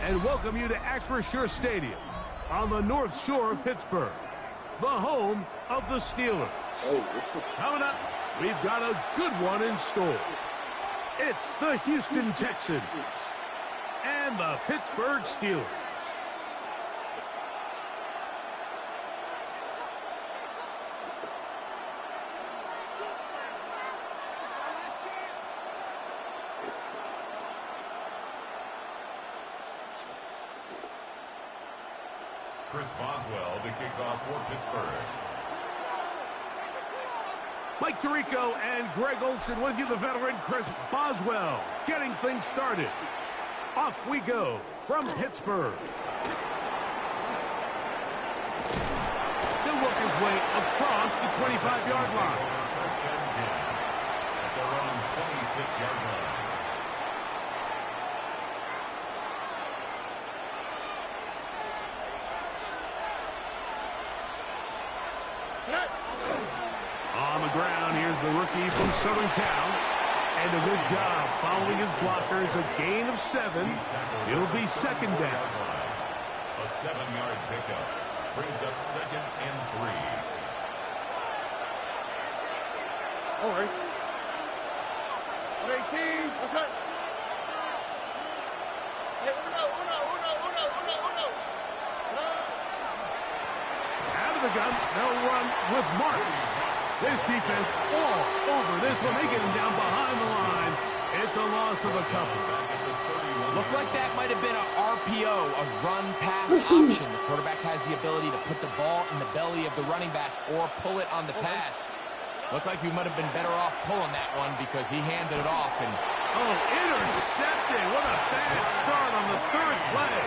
and welcome you to Acrisure Stadium on the North Shore of Pittsburgh, the home of the Steelers. Coming up, we've got a good one in store. It's the Houston Texans and the Pittsburgh Steelers. Chris Boswell to kick off for Pittsburgh. Mike Tirico and Greg Olsen with you, the veteran Chris Boswell, getting things started. Off we go from Pittsburgh. He'll work his way across the 25-yard line. First and 10 at their own 26-yard line. On the ground, here's the rookie from Southern Cal. And a good job following his blockers. A gain of 7. It'll be second down. A 7-yard pickup brings up second and 3. All right. 18. What's up? Hey, uno. Out of the gun, they'll run with Marks. This defense all over this one. They get him down behind the line. It's a loss of a couple. Looked like that might have been an RPO, a run-pass option. The quarterback has the ability to put the ball in the belly of the running back or pull it on the pass. Looked like he might have been better off pulling that one because he handed it off. And intercepted. What a bad start on the third play.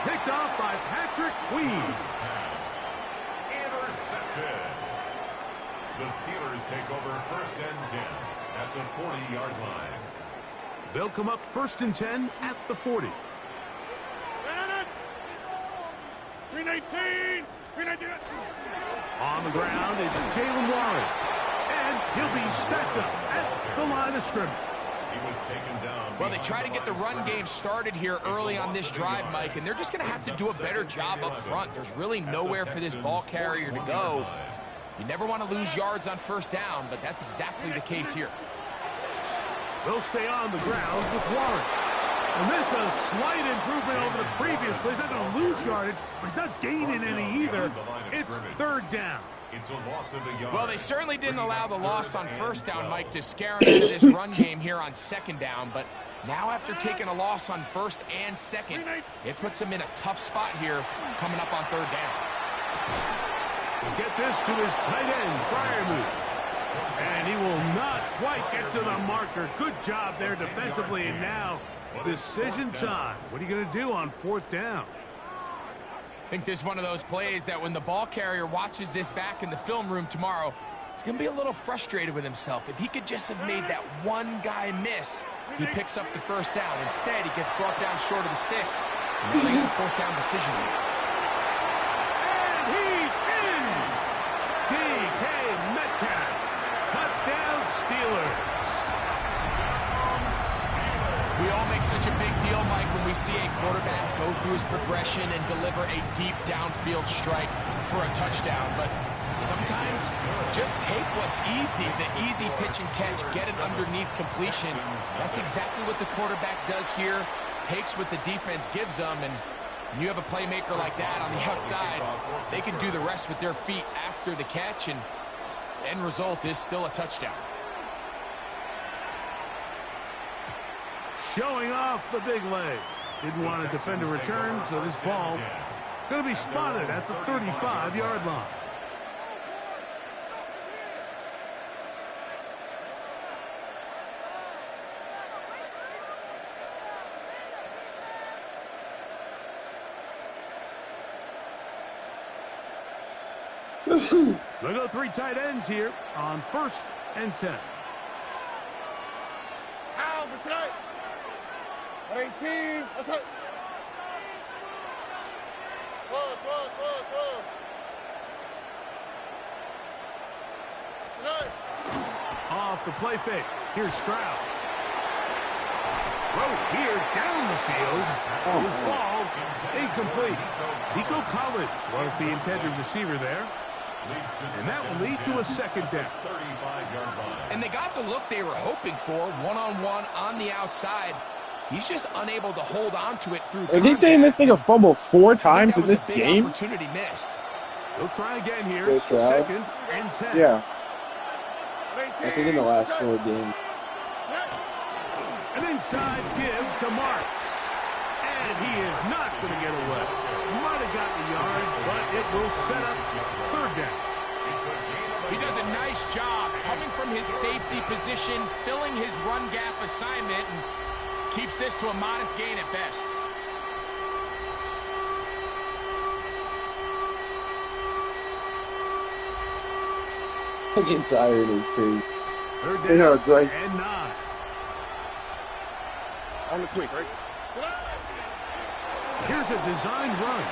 Picked off by Patrick Queen. Intercepted. The Steelers take over first and 10 at the 40-yard line. They'll come up first and 10 at the 40. 319. On the ground is Jalen Warren. And he'll be stacked up at the line of scrimmage. He was taken down. Well, they try to get the run game started here early on this drive, Mike, and they're just going to have to do a better job up front. There's really nowhere for this ball carrier to go. You never want to lose yards on first down, but that's exactly the case here. They'll stay on the ground with Warren. And this is a slight improvement over the previous play. He's not going to lose yardage, but he's not gaining any either. It's third down. It's a loss of the yard. Well, they certainly didn't allow the loss on first down, Mike, to scare him out of this run game here on second down. But now after taking a loss on first and second, it puts him in a tough spot here coming up on third down. Get this to his tight end, Freiermuth. And he will not quite get to the marker. Good job there defensively. And now, decision time. What are you going to do on fourth down? I think this is one of those plays that when the ball carrier watches this back in the film room tomorrow, he's going to be a little frustrated with himself. If he could just have made that one guy miss, he picks up the first down. Instead, he gets brought down short of the sticks. And that makes a fourth down decision. And he's in! DK Metcalf. Touchdown, Steelers. We all make such a big deal, Mike, when we see a quarterback go through his progression and deliver a deep downfield strike for a touchdown. But sometimes just take what's easy, the easy pitch and catch, get it underneath completion. That's exactly what the quarterback does here, takes what the defense gives them, and when you have a playmaker like that on the outside, they can do the rest with their feet after the catch, and the end result is still a touchdown. Showing off the big leg. Didn't want to defend a return, so this ball going to be spotted at the 35-yard line. They'll go three tight ends here on first and 10. 18. What's up? 12. Off the play fake. Here's Stroud. throw here down the field will fall incomplete. Nico Collins was the intended receiver there. And that will lead to a second down. And they got the look they were hoping for, one-on-one on the outside. He's just unable to hold on to it through contact. Are they saying this thing a fumble 4 times in this game? Opportunity missed. He'll try again here. Second and 10. Yeah. I think in the last 4 games. An inside give to Marks. And he is not going to get away. Might have gotten a yard, but it will set up third down. He does a nice job coming from his safety position, filling his run gap assignment, and keeps this to a modest gain at best. Fucking siren is crazy. Third down and 9. On the quick, right? Here's a design run.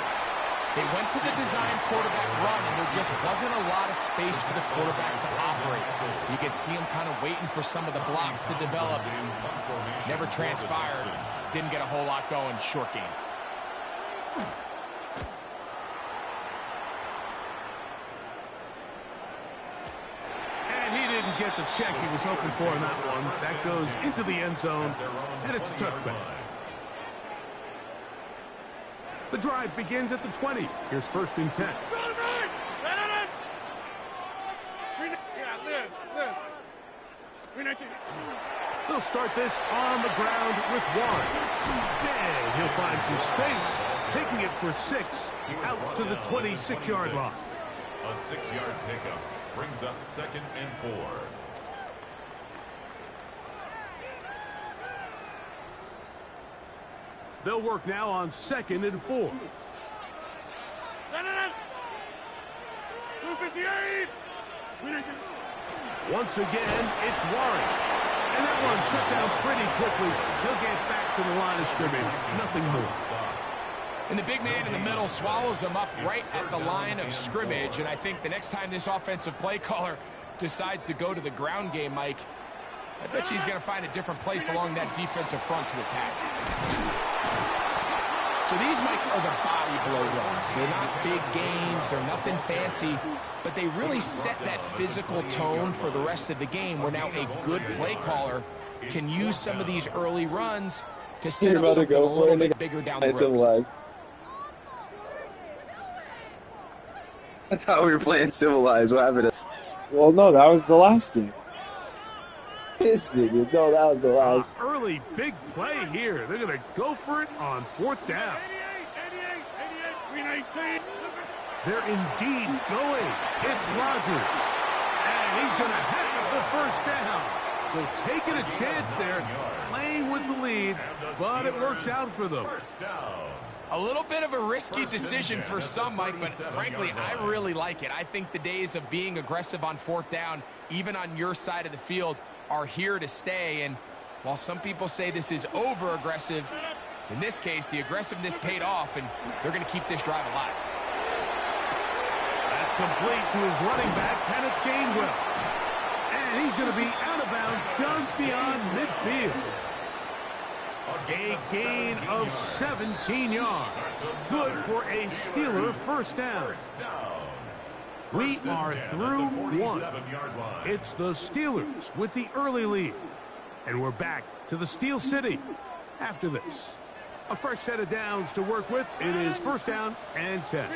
They went to the design quarterback run, and there just wasn't a lot of space for the quarterback to operate. You could see him kind of waiting for some of the blocks to develop. Never transpired. Didn't get a whole lot going. Short game. And he didn't get the check he was hoping for in that one. That goes into the end zone, and it's a touchback. The drive begins at the 20. Here's first and 10. They'll start this on the ground with Warren. Then he'll find some space, taking it for 6 out to the 26-yard line. A 6-yard pickup brings up second and 4. They'll work now on second and 4. 258. Once again, it's Warren. And that one shut down pretty quickly. He'll get back to the line of scrimmage. Nothing more. And the big man in the middle swallows him up right at the line of scrimmage. And I think the next time this offensive play caller decides to go to the ground game, Mike, I bet you he's going to find a different place along that defensive front to attack. So these, Mike, are the body blow runs. They're not big gains. They're nothing fancy. But they really set that physical tone for the rest of the game, where now a good play caller can use some of these early runs to set up something a little bit bigger down the road. Civilized. I thought we were playing Civilized. What happened? Well, no, that was the last game. This nigga. No, that was the last. Early big play here. They're going to go for it on fourth down. 319. They're indeed going. It's Rodgers. And he's going to have the first down. So taking a chance there, playing with the lead, but it works out for them. A little bit of a risky decision for some, Mike, but frankly, I really like it. I think the days of being aggressive on fourth down, even on your side of the field, are here to stay. And while some people say this is over-aggressive, in this case, the aggressiveness paid off, and they're going to keep this drive alive. That's complete to his running back, Kenneth Gainwell. And he's going to be out of bounds just beyond midfield. A gain of 17 yards. Good for a Steeler first down. We are through one. It's the Steelers with the early lead. And we're back to the Steel City after this. A fresh set of downs to work with. It is first down and 10.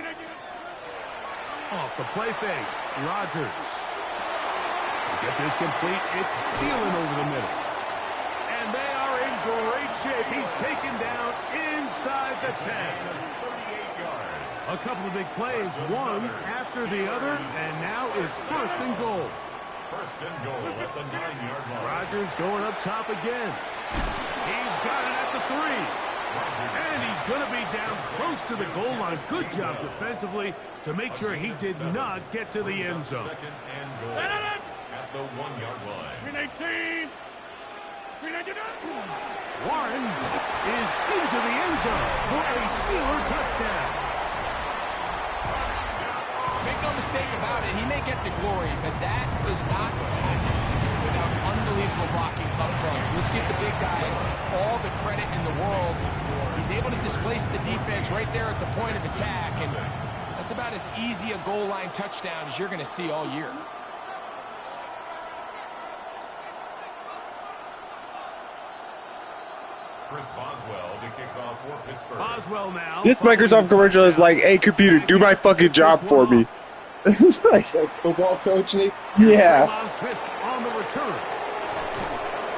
Off the play fake, Rodgers. Get this complete. It's Thielen over the middle. And they are in great shape. He's taken down inside the 10. A couple of big plays, one after the other, and now it's first and goal. First and goal at the 9-yard line. Rodgers going up top again. He's got it at the 3. And he's going to be down close to the goal line. Good job defensively to make sure he did not get to the end zone. Second and goal at the 1-yard line. 319. Warren is into the end zone for a Steeler touchdown. Make no mistake about it, he may get the glory, but that does not happen without unbelievable unbelievable blocking up front. So let's give the big guys all the credit in the world. He's able to displace the defense right there at the point of attack, and that's about as easy a goal line touchdown as you're going to see all year. Chris Boswell to kick off for Pittsburgh. Boswell now. This Microsoft commercial is like, hey, computer, do my fucking job for me. It's like football coaching. Yeah. Smith on the return.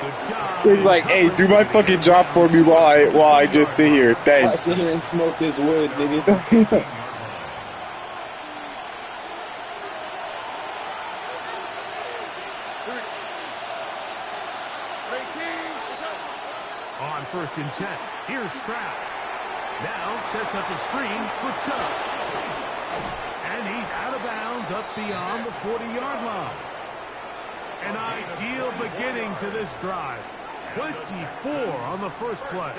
Good job. It's like, hey, do my fucking job for me while I just sit here. Thanks. I sit here and smoke this wood, nigga. On 1st and 10. Here's Stroud. Now sets up a screen for Chubb. And he's out of bounds up beyond the 40-yard line. An ideal beginning to this drive. 24 on the first play.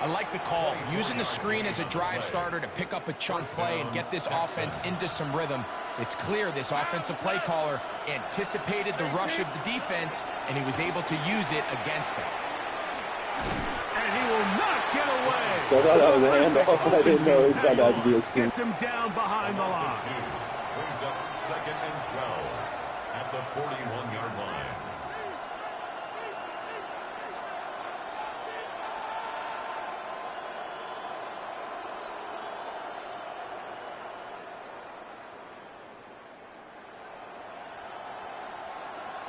I like the call. Using the screen as a drive starter to pick up a chunk play and get this offense into some rhythm. It's clear this offensive play caller anticipated the rush of the defense, and he was able to use it against them. And he will not get away. I thought that was a handoff. I didn't know he was about to have to be a spin. Gets him down behind the line. Brings up 2nd and 12 at the 41-yard line.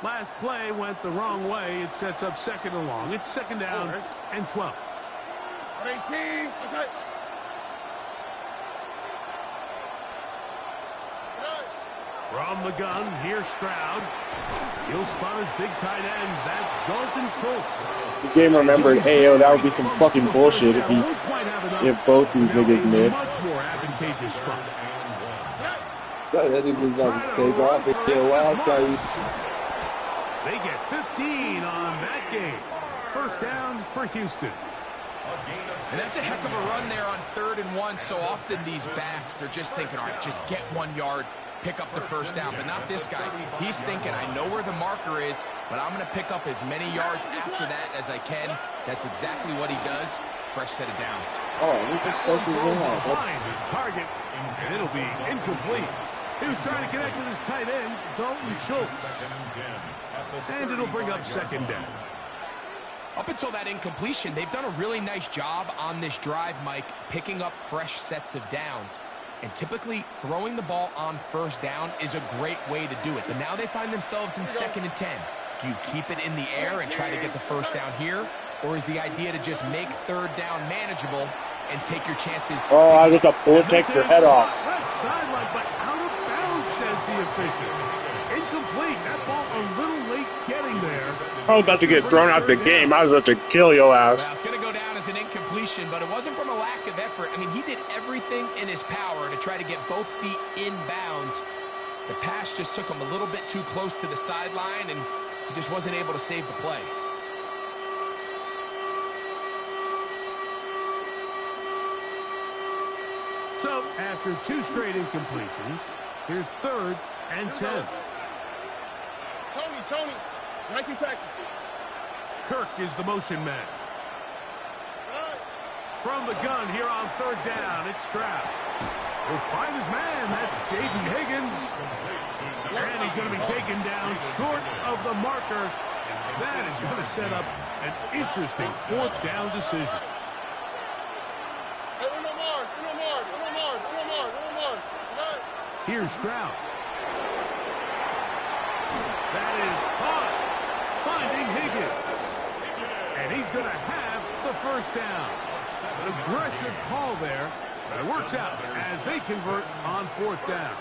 Last play went the wrong way. It sets up 2nd and long. It's 2nd down and 12. 18. From the gun, here's Stroud. He'll spot his big tight end. That's Dalton Schultz. The game remembered, hey, yo, that would be some fucking bullshit if both these niggas missed. Much more advantageous spot. That nigga was about to take off and kill last time. They get 15 on that game. 1st down for Houston. And that's a heck of a run there on 3rd and 1. So often these backs, they're just thinking, all right, just get 1 yard, pick up the 1st down. But not this guy. He's thinking, I know where the marker is, but I'm going to pick up as many yards after that as I can. That's exactly what he does. Fresh set of downs. Oh, what the fuck is that? Behind his target, and it'll be incomplete. He was trying to connect with his tight end, Dalton Schultz. And it'll bring up 2nd down. Up until that incompletion, they've done a really nice job on this drive, Mike, picking up fresh sets of downs. And typically, throwing the ball on 1st down is a great way to do it. But now they find themselves in 2nd and 10. Do you keep it in the air and try to get the 1st down here? Or is the idea to just make 3rd down manageable and take your chances? Oh, I just a bullet take your head off. Left sideline, but out of bounds, says the official. Incomplete. That ball a little late getting there. I was about to get thrown out the game. I was about to kill your ass. Well, it's going to go down as an incompletion, but it wasn't from a lack of effort. I mean, he did everything in his power to try to get both feet in bounds. The pass just took him a little bit too close to the sideline, and he just wasn't able to save the play. So, after 2 straight incompletions, here's 3rd and 10. Tony, 19 Texas. Kirk is the motion man. From the gun here on 3rd down, it's Stroud. He'll find his man. That's Jaden Higgins. And he's going to be taken down short of the marker. And that is going to set up an interesting 4th down decision. Here's Stroud. That is caught. Finding Higgins. And he's going to have the 1st down. An aggressive call there. But it works out as they convert on 4th down.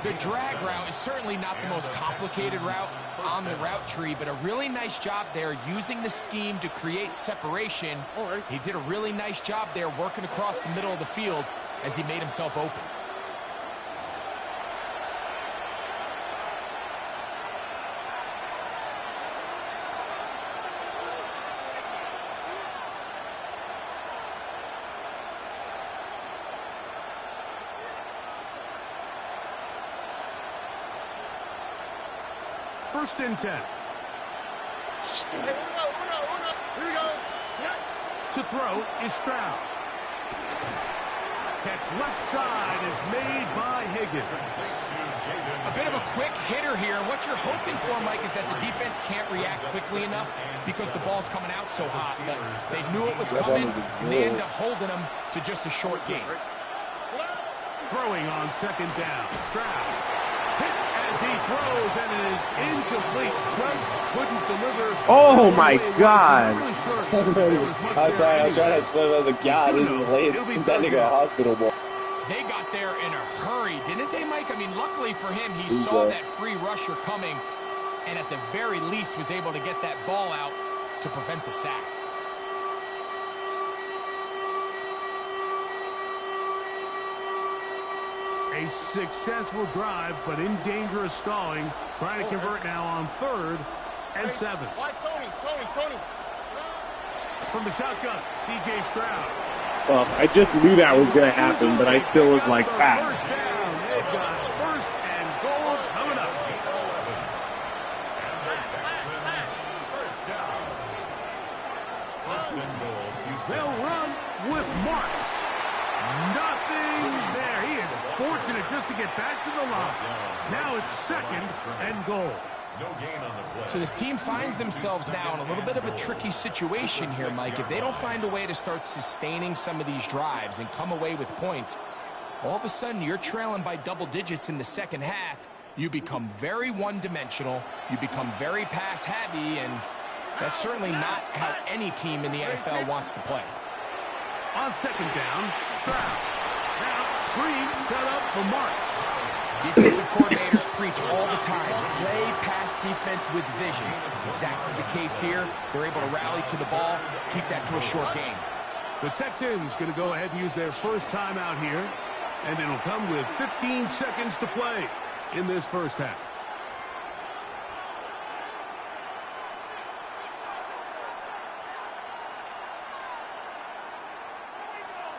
The drag route is certainly not the most complicated route on the route tree, but a really nice job there using the scheme to create separation. He did a really nice job there working across the middle of the field as he made himself open. first and 10. Here we go. To throw is Stroud. Catch left side is made by Higgins. A bit of a quick hitter here. What you're hoping for, Mike, is that the defense can't react quickly enough because the ball's coming out so hot. But they knew it was coming, and they end up holding them to just a short gain. Throwing on second down. Stroud hit as he throws, and it is incomplete. Just couldn't deliver. Oh, my God. I'm sorry, I was trying to explain what the God didn't lay it. That nigga a hospital boy. They got there in a hurry, didn't they, Mike? I mean, luckily for him, he saw that free rusher coming, and at the very least was able to get that ball out to prevent the sack. A successful drive, but in danger of stalling. Trying to convert now on 3rd and 7. Why Tony? From the shotgun, C.J. Stroud. Well, I just knew that was going to happen, but I still was like, pass. They've got first and goal coming up. They'll run with Marks. Nothing there. He is fortunate just to get back to the line. Now it's 2nd and goal. So this team finds themselves now in a little bit of a tricky situation here, Mike. If they don't find a way to start sustaining some of these drives and come away with points, all of a sudden you're trailing by double digits in the second half. You become very one-dimensional. You become very pass-heavy, and that's certainly not how any team in the NFL wants to play. On second down, Stroud. Now screen set up for Marks. Defensive coordinators preach all the time, play pass defense with vision. It's exactly the case here. They're able to rally to the ball, keep that to a short game. The Texans going to go ahead and use their first timeout here, and it'll come with 15 seconds to play in this first half.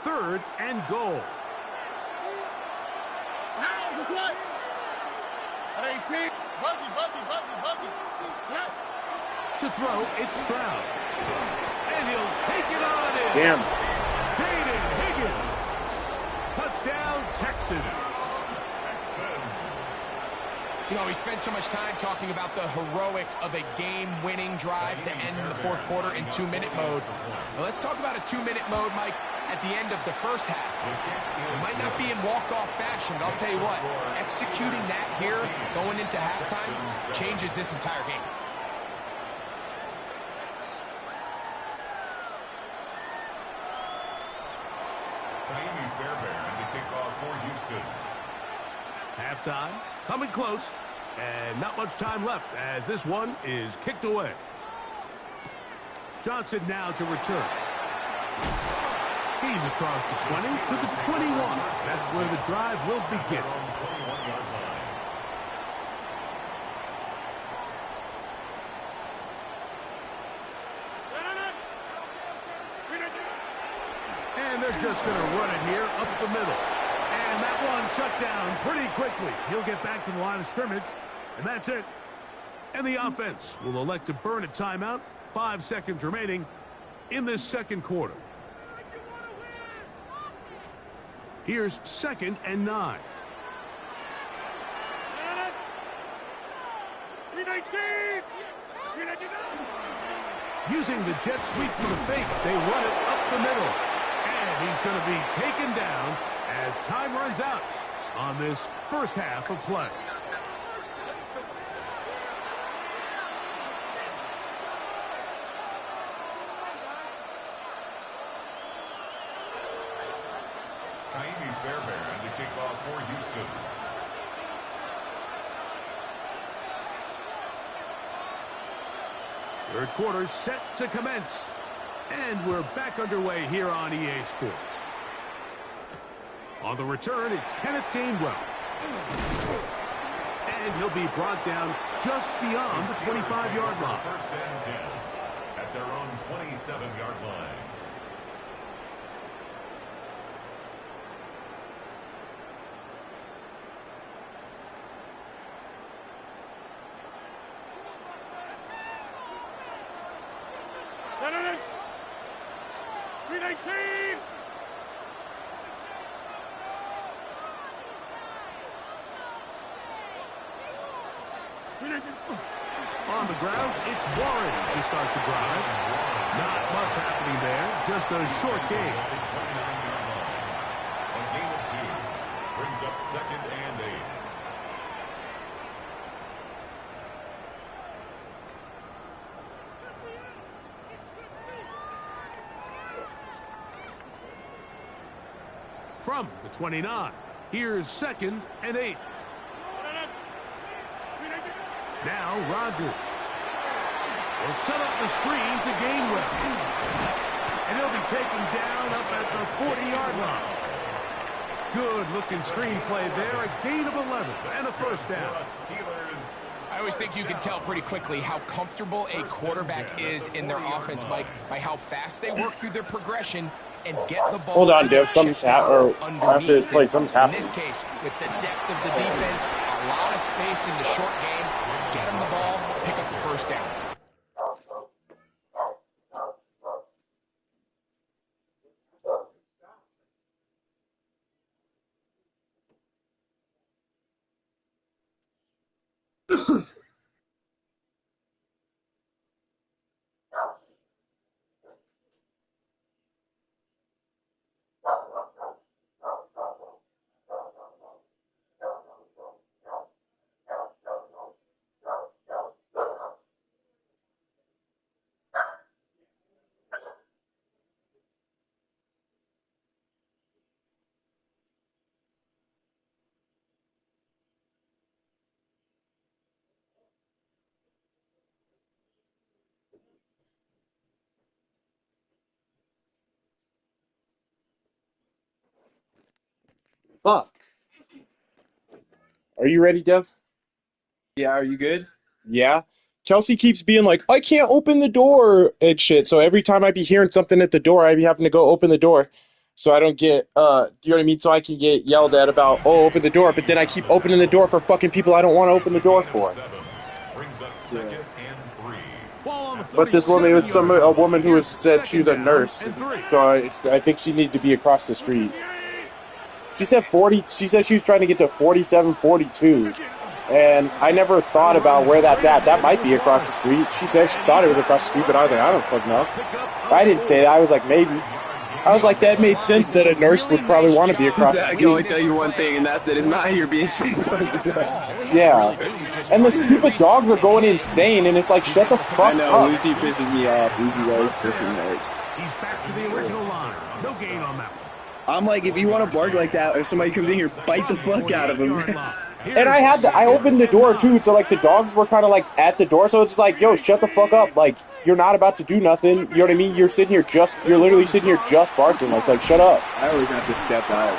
Third and goal. To throw, it's Stroud. And he'll take it on in. Damn. Jaden Higgins. Touchdown, Texans. You know, we spent so much time talking about the heroics of a game-winning drive to end the fourth quarter in 2-minute mode. Well, let's talk about a 2-minute mode, Mike, at the end of the first half. It might not be in walk-off fashion, but I'll tell you what, executing that here, going into halftime, changes this entire game. Halftime, coming close, and not much time left as this one is kicked away. Johnson now to return. He's across the 20 to the 21. That's where the drive will begin. And they're just going to run it here up the middle. And that one shut down pretty quickly. He'll get back to the line of scrimmage, and that's it. And the offense will elect to burn a timeout. 5 seconds remaining in this second quarter. Here's 2nd and 9. Using the jet sweep for the fake, they run it up the middle. And he's going to be taken down as time runs out on this first half of play. Fairbairn to kick off for Houston. Third quarter set to commence. And we're back underway here on EA Sports. On the return, it's Kenneth Gainwell. And he'll be brought down just beyond the 25-yard line. First and 10 at their own 27-yard line. On the ground, it's Warren to start the drive. Not much happening there, just a short game. A gain of 2 brings up 2nd and 8. From the 29, here's 2nd and 8. Now Rodgers will set up the screen to Gainwell. And he'll be taken down up at the 40-yard line. Good-looking screen play there. A gain of 11 and a first down. I always think you can tell pretty quickly how comfortable a quarterback is in their offense, Mike, by how fast they work through their progression and get the ball. Hold on, Dev. Something's happening. After this play, something's happening. In this case, with the depth of the defense, a lot of space in the short game, get them the ball, pick up the first down. Fuck. Are you ready, Dev? Yeah, are you good? Yeah. Kelsey keeps being like, I can't open the door and shit. So every time I be hearing something at the door, I be having to go open the door. So I don't get, do you know what I mean? So I can get yelled at about, oh, open the door. But then I keep opening the door for fucking people I don't want to open the door for. Yeah. But this woman was a woman who said she was a nurse. So I think she needed to be across the street. She said 40. She said she was trying to get to 47-42, and I never thought about where that's at. That might be across the street. She said she thought it was across the street, but I was like, I don't fucking know. I didn't say that. I was like, maybe. I was like, that made sense that a nurse would probably want to be across the street. I can only tell you one thing, and that's that it's not here being shamed. Yeah. And the stupid dogs are going insane, and it's like, shut the fuck I know, up. Lucy pisses me off. He's back to the original line. No gain on that one. I'm like, if you want to bark like that, if somebody comes in here, bite the fuck out of him. And I opened the door too, so like the dogs were kind of like at the door, so it's like, yo, shut the fuck up, like you're not about to do nothing, you know what I mean? You're literally sitting here just barking. It's like, shut up. I always have to step out.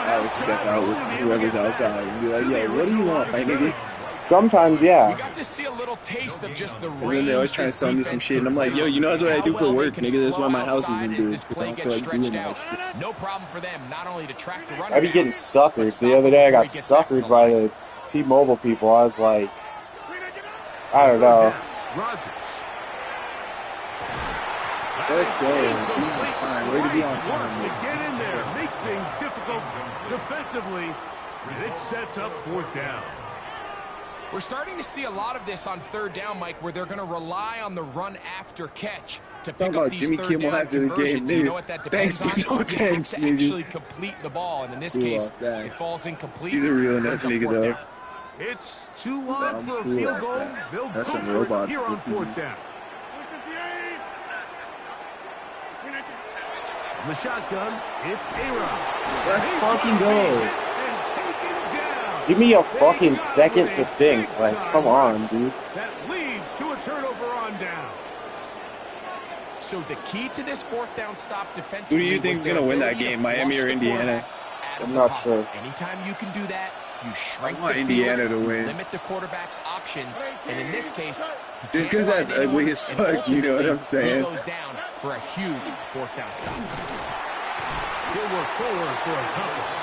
I always step out with whoever's outside and be like, yo, what do you want, my nigga? Sometimes, yeah. We got to see a little taste of just the range. And then they always try to sell me some shit, and I'm like, yo, you know that's what I do for work, nigga. That's why my house is in good. No problem for them, not only to track the runner. I be getting suckered. The other day I got suckered by the T-Mobile people. I was like, I don't know. Let's go. Way to be on time. To get in there, make things difficult defensively, and it sets up 4th down. We're starting to see a lot of this on 3rd down, Mike, where they're going to rely on the run after catch to pick up these Jimmy 3rd Kimmel down after the game, conversions. You know what that depends on? Thanks, you have to nigga. actually complete the ball, and in this case, it falls incomplete. He's a real enough nigga, though. It's too long for a field goal. They'll go for it here on 4th down. On the shotgun, it's A-Rod. Let's fucking go. Give me a fucking second to think. Like, come on, dude. That leads to a turnover on down. So the key to this 4th down stop defensively. Who do you think is going to win that game, Miami or Indiana? I'm not sure. Anytime you can do that, you shrink I want the Indiana field, to win. limit the quarterback's options, and in this case, just because that's ugly as fuck, you know what I'm saying? He goes down for a huge 4th down stop. He'll work forward for a couple.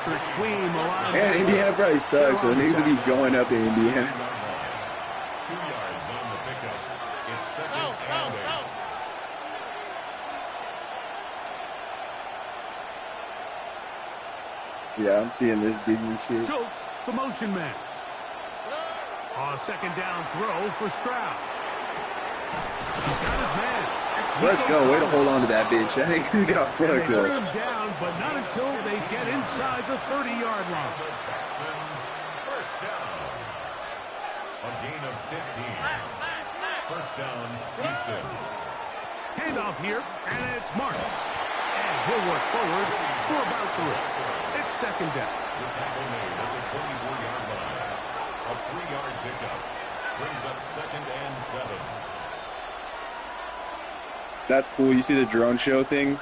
And Indiana probably sucks, so it needs to be going up in Indiana. 2 yards on the pickup. It's 2nd and 8. Yeah, I'm seeing this Disney shit. Schultz, the motion man. A second down throw for Stroud. He's got his man. Let's go. Way to hold on to that bitch. That nigga got fucked They bring up. him down, but not until they get inside the 30-yard line. The Texans, first down. A gain of 15. First down, Houston. Handoff here, and it's Marks. And he'll work forward for about 3. It's second down. The tackle made at the 24-yard line. A 3-yard pickup. Brings up second and 7. That's cool. You see the drone show thing?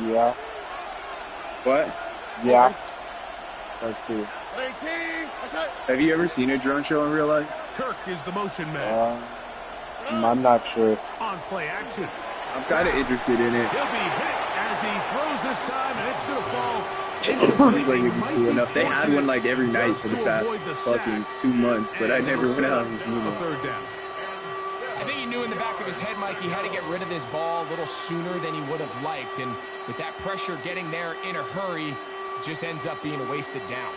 Yeah. What? Yeah. That's cool. 18. That's it. Have you ever seen a drone show in real life? Kirk is the motion man. I'm not sure. On play action. I'm kind of interested in it. He'll be hit as he throws this time, and it's going to fall. Like, it'd be cool enough. They had one like every night for the past fucking 2 months, but I never went out and seen it. Third down. I think he knew in the back of his head, Mike, he had to get rid of this ball a little sooner than he would have liked. And with that pressure getting there in a hurry, it just ends up being a wasted down.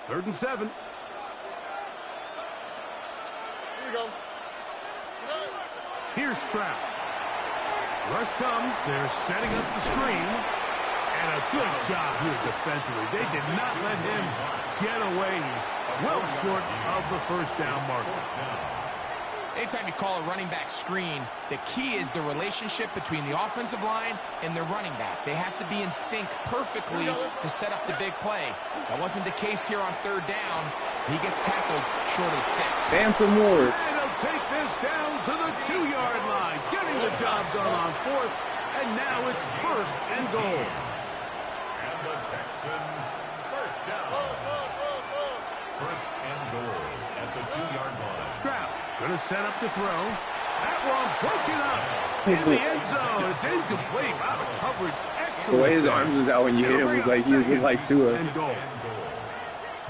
Third and 7. Here we go. Here's Stroud. Rush comes. They're setting up the screen. And a good job here defensively. They did not let him get away. He's well short of the first down marker. Anytime you call a running back screen, the key is the relationship between the offensive line and their running back. They have to be in sync perfectly to set up the big play. That wasn't the case here on third down. He gets tackled short of the sticks. And some more. And he'll take this down to the 2-yard line, getting the job done on 4th. And now it's first and goal. And the Texans, first down. First and goal at the 2-yard line. Stroud going to set up the throw. That one's broken up in the end zone. It's incomplete. Out of coverage. Excellent. The way his arms was out when you hit him was like he was like Tua. And goal.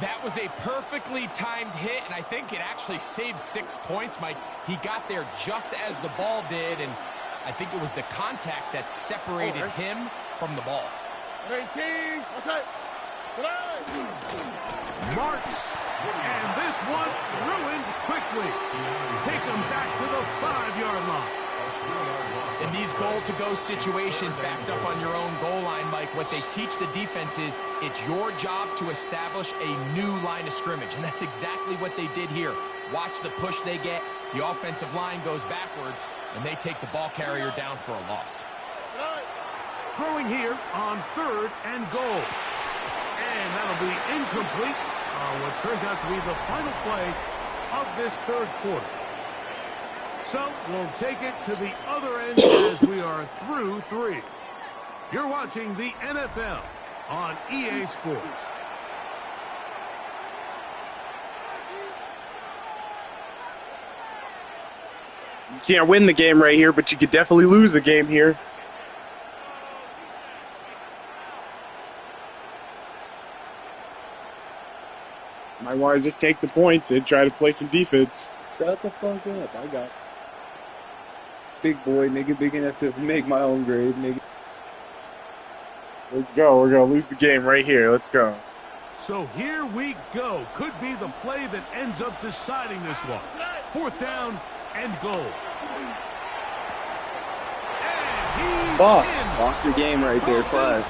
That was a perfectly timed hit, and I think it actually saved 6 points, Mike. He got there just as the ball did, and I think it was the contact that separated him from the ball. 18. That's it. Marks. And this one ruined quickly. Take him back to the 5-yard line. In these goal-to-go situations backed up on your own goal line, Mike, what they teach the defense is it's your job to establish a new line of scrimmage, and that's exactly what they did here. Watch the push they get. The offensive line goes backwards, and they take the ball carrier down for a loss. Throwing here on 3rd and goal. And that'll be incomplete on what turns out to be the final play of this 3rd quarter. So we'll take it to the other end as we are through 3. You're watching the NFL on EA Sports. You can't win the game right here, but you could definitely lose the game here. Might want to just take the points and try to play some defense. Shut the fuck up. I got big boy, nigga, big enough to make my own grave, nigga. Let's go. We're going to lose the game right here. Let's go. So here we go. Could be the play that ends up deciding this one. 4th down and goal. And he's in. Lost the game right there, Flash.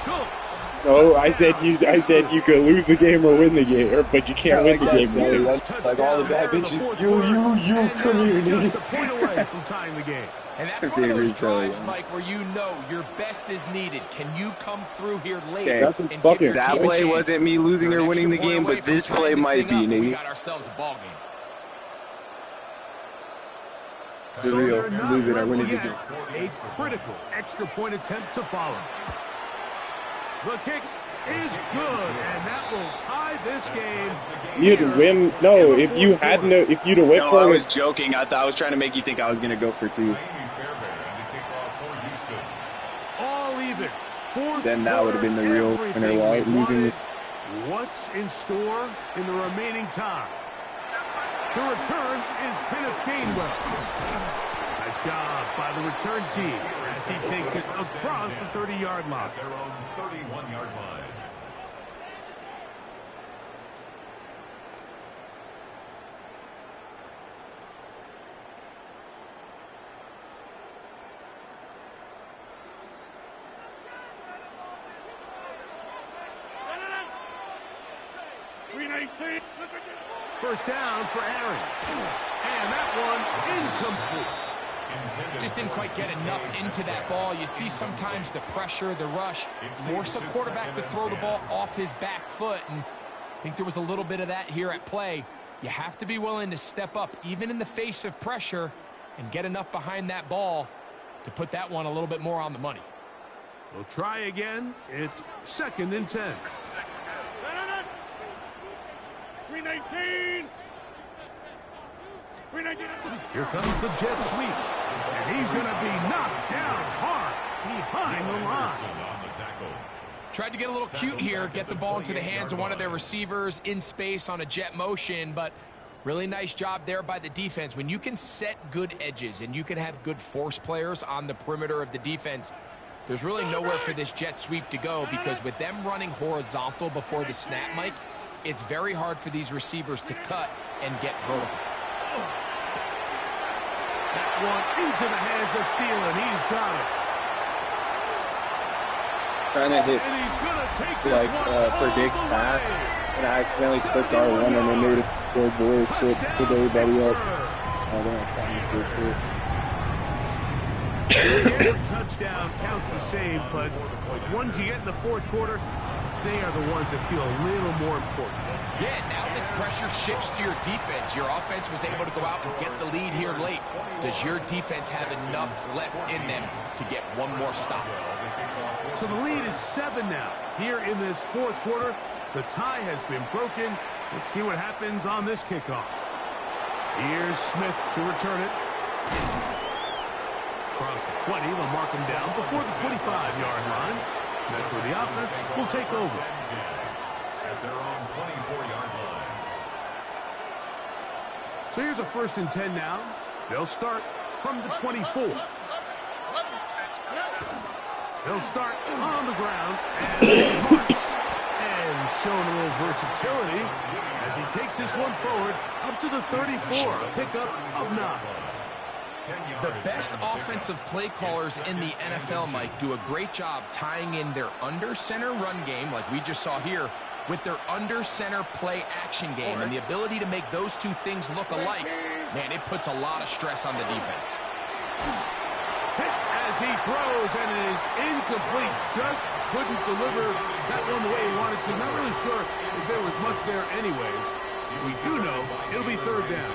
No, I said you could lose the game or win the game, but you can't win the game. Really. That's like all the bad bitches. You, come here, Just a nigga. point away from tying the game. And that's one of those drives, Mike, where you know your best is needed. Can you come through here late? Okay. And give your That team a play chance? wasn't me losing or winning the game, but this play might be, We nigga. got ourselves a ball game. The real losing or winning the game. A critical extra point attempt to follow. The kick is good, and that will tie this game. You'd win. No, if you'd have went No, for I it. was joking. I thought I was trying to make you think I was going to go for 2. All even. 4th Then that would have been the real winner while losing it. What's in store in the remaining time? To return is Kenneth Gainwell. Nice job by the return team as he takes it across the 30-yard line. Their own 31-yard line. First down for Aaron. And that one incomplete. Just didn't quite get enough into that ball. You see sometimes the pressure, the rush, force a quarterback to throw the ball off his back foot. And I think there was a little bit of that here at play. You have to be willing to step up, even in the face of pressure, and get enough behind that ball to put that one a little bit more on the money. We'll try again. It's 2nd and 10. 319. 319. Here comes the jet sweep. And he's going to be knocked down hard behind the line. Tried to get a little cute here, get the ball into the hands of one of their receivers in space on a jet motion, but really nice job there by the defense. When you can set good edges and you can have good force players on the perimeter of the defense, there's really nowhere for this jet sweep to go, because with them running horizontal before the snap, Mike, it's very hard for these receivers to cut and get vertical. That one into the hands of Thielen. He's got it. Trying to hit, And he's gonna take this one predict all the pass, way. and I accidentally clicked R1 and it made it go board, so it put everybody up. I don't have time to fix it. Touchdown counts the same, but the ones you get in the fourth quarter, they are the ones that feel a little more important. Yeah, now that pressure shifts to your defense, your offense was able to go out and get the lead here late. Does your defense have enough left in them to get one more stop? So the lead is 7 now. Here in this fourth quarter, the tie has been broken. Let's see what happens on this kickoff. Here's Smith to return it. Across the 20, they'll mark him down before the 25-yard line. That's where the offense will take over. At their own 24-yard line. So here's a 1st and 10 now. They'll start from the 24. They'll start on the ground and marks. And showing a little versatility as he takes this one forward up to the 34. A pickup of 9. The best offensive play callers in the NFL, Mike, do a great job tying in their under-center run game, like we just saw here, with their under-center play action game. And the ability to make those two things look alike, man, it puts a lot of stress on the defense. Hit as he throws, and it is incomplete. Just couldn't deliver that one the way he wanted to. Not really sure if there was much there anyways. We do know it'll be 3rd down.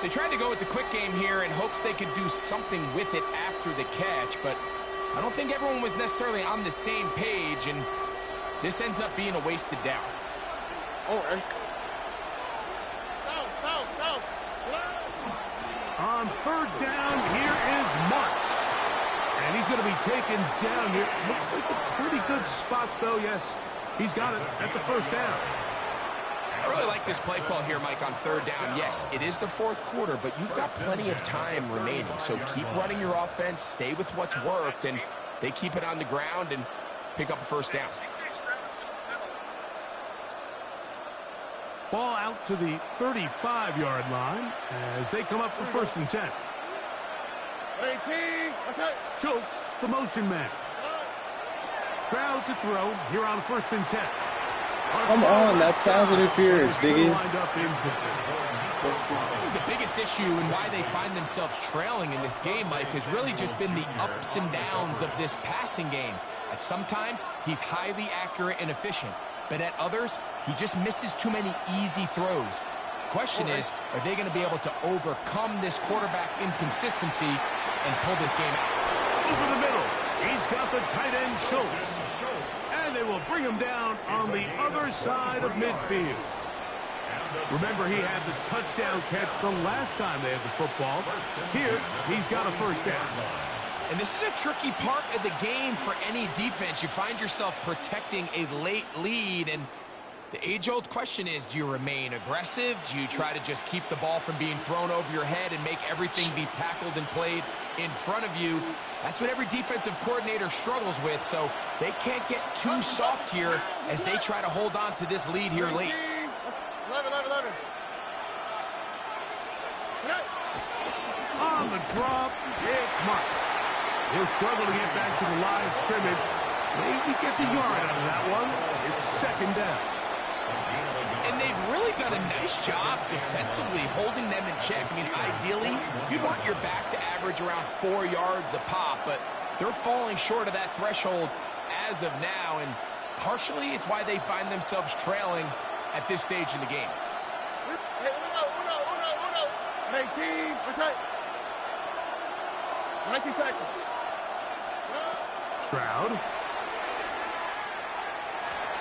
They tried to go with the quick game here in hopes they could do something with it after the catch, but I don't think everyone was necessarily on the same page, and this ends up being a wasted down. All right. Go. On 3rd down, here is Marks. And he's going to be taken down here. Looks like a pretty good spot, though. Yes, he's got it. That's a 1st down. I really like this play call here, Mike, on 3rd down. Yes, it is the 4th quarter, but you've got plenty of time remaining. So keep running your offense, stay with what's worked, and they keep it on the ground and pick up a 1st down. Ball out to the 35-yard line as they come up for 1st and 10. 18. That's it. Schultz, the motion man. Stroud to throw here on 1st and 10. Come on, that's pass interference, Diggy. The biggest issue and why they find themselves trailing in this game, Mike, has really just been the ups and downs of this passing game. At sometimes, he's highly accurate and efficient, but at others, he just misses too many easy throws. The question is, are they going to be able to overcome this quarterback inconsistency and pull this game out? Over the middle, he's got the tight end Schultz. And they will bring him down on the other side of midfield. Remember, he had the touchdown catch the last time they had the football. Here, he's got a 1st down. And this is a tricky part of the game for any defense. You find yourself protecting a late lead, and the age-old question is, do you remain aggressive? Do you try to just keep the ball from being thrown over your head and make everything be tackled and played in front of you? That's what every defensive coordinator struggles with, so they can't get too soft here as they try to hold on to this lead here late. 11. On the drop, it's Marks. He'll struggle to get back to the line of scrimmage. Maybe gets a yard out of that one. It's second down. And they've really done a nice job defensively holding them in check. I mean, ideally, you'd want your back to average around 4 yards a pop, but they're falling short of that threshold as of now, and partially it's why they find themselves trailing at this stage in the game. Hey, uno. 19. What's that? 19 Texas. Stroud.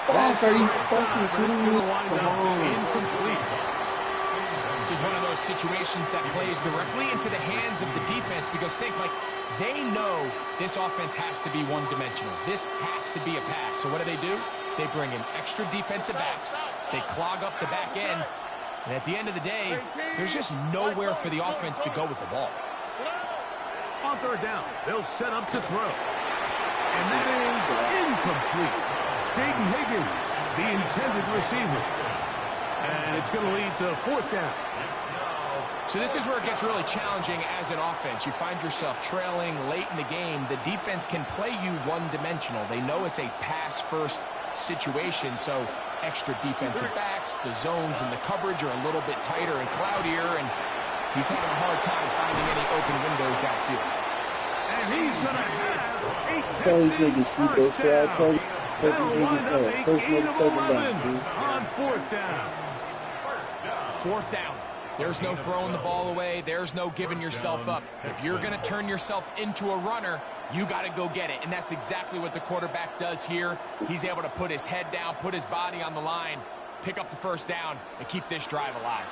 Oh, are you fucking kidding me? Incomplete. This is one of those situations that plays directly into the hands of the defense because think, like, they know this offense has to be one-dimensional. This has to be a pass. So what do? They bring in extra defensive backs. They clog up the back end. And at the end of the day, there's just nowhere for the offense to go with the ball. On third down, they'll set up to throw. And that is incomplete. Jaden Higgins, the intended receiver. And it's going to lead to fourth down. So this is where it gets really challenging as an offense. You find yourself trailing late in the game. The defense can play you one-dimensional. They know it's a pass-first situation, so extra defensive backs, the zones and the coverage are a little bit tighter and cloudier, and he's having a hard time finding any open windows downfield. And he's going to have Tell these niggas see those stats. Tell these niggas know. First motherfucking down, dude. On fourth down. Fourth down. There's no throwing the ball away. There's no giving yourself up. If you're going to turn yourself into a runner, you got to go get it. And that's exactly what the quarterback does here. He's able to put his head down, put his body on the line, pick up the first down, and keep this drive alive.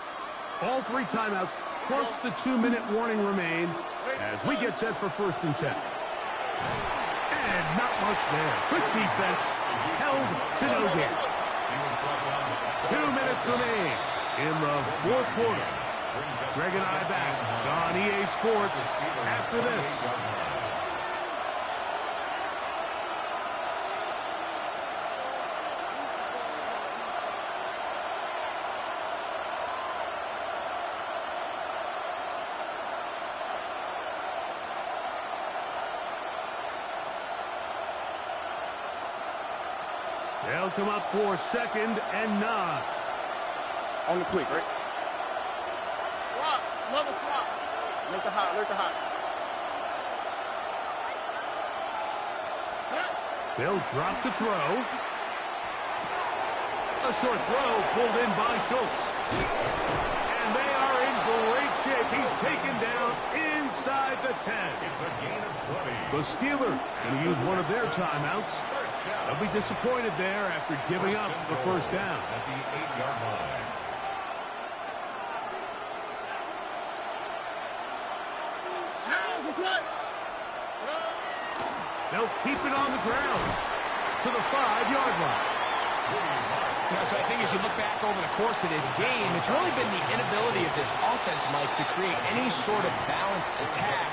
All 3 timeouts plus the 2-minute warning remain as we get set for 1st and 10. And not much there. Quick defense. Held to no gain. 2 minutes remain in the 4th quarter. Greg and I back on EA Sports after this. They'll come up for 2nd and 9. On the quick, right? Swap. Love a swap. Let the hots. They'll drop to throw. A short throw pulled in by Schultz. And they are in great shape. He's taken down inside the 10. It's a gain of 20. The Steelers going to use one of their timeouts. They'll be disappointed there after giving up the first down. At the 8-yard line. They'll keep it on the ground to the 5-yard line. So I think as you look back over the course of this game, it's really been the inability of this offense, Mike, to create any sort of balanced attack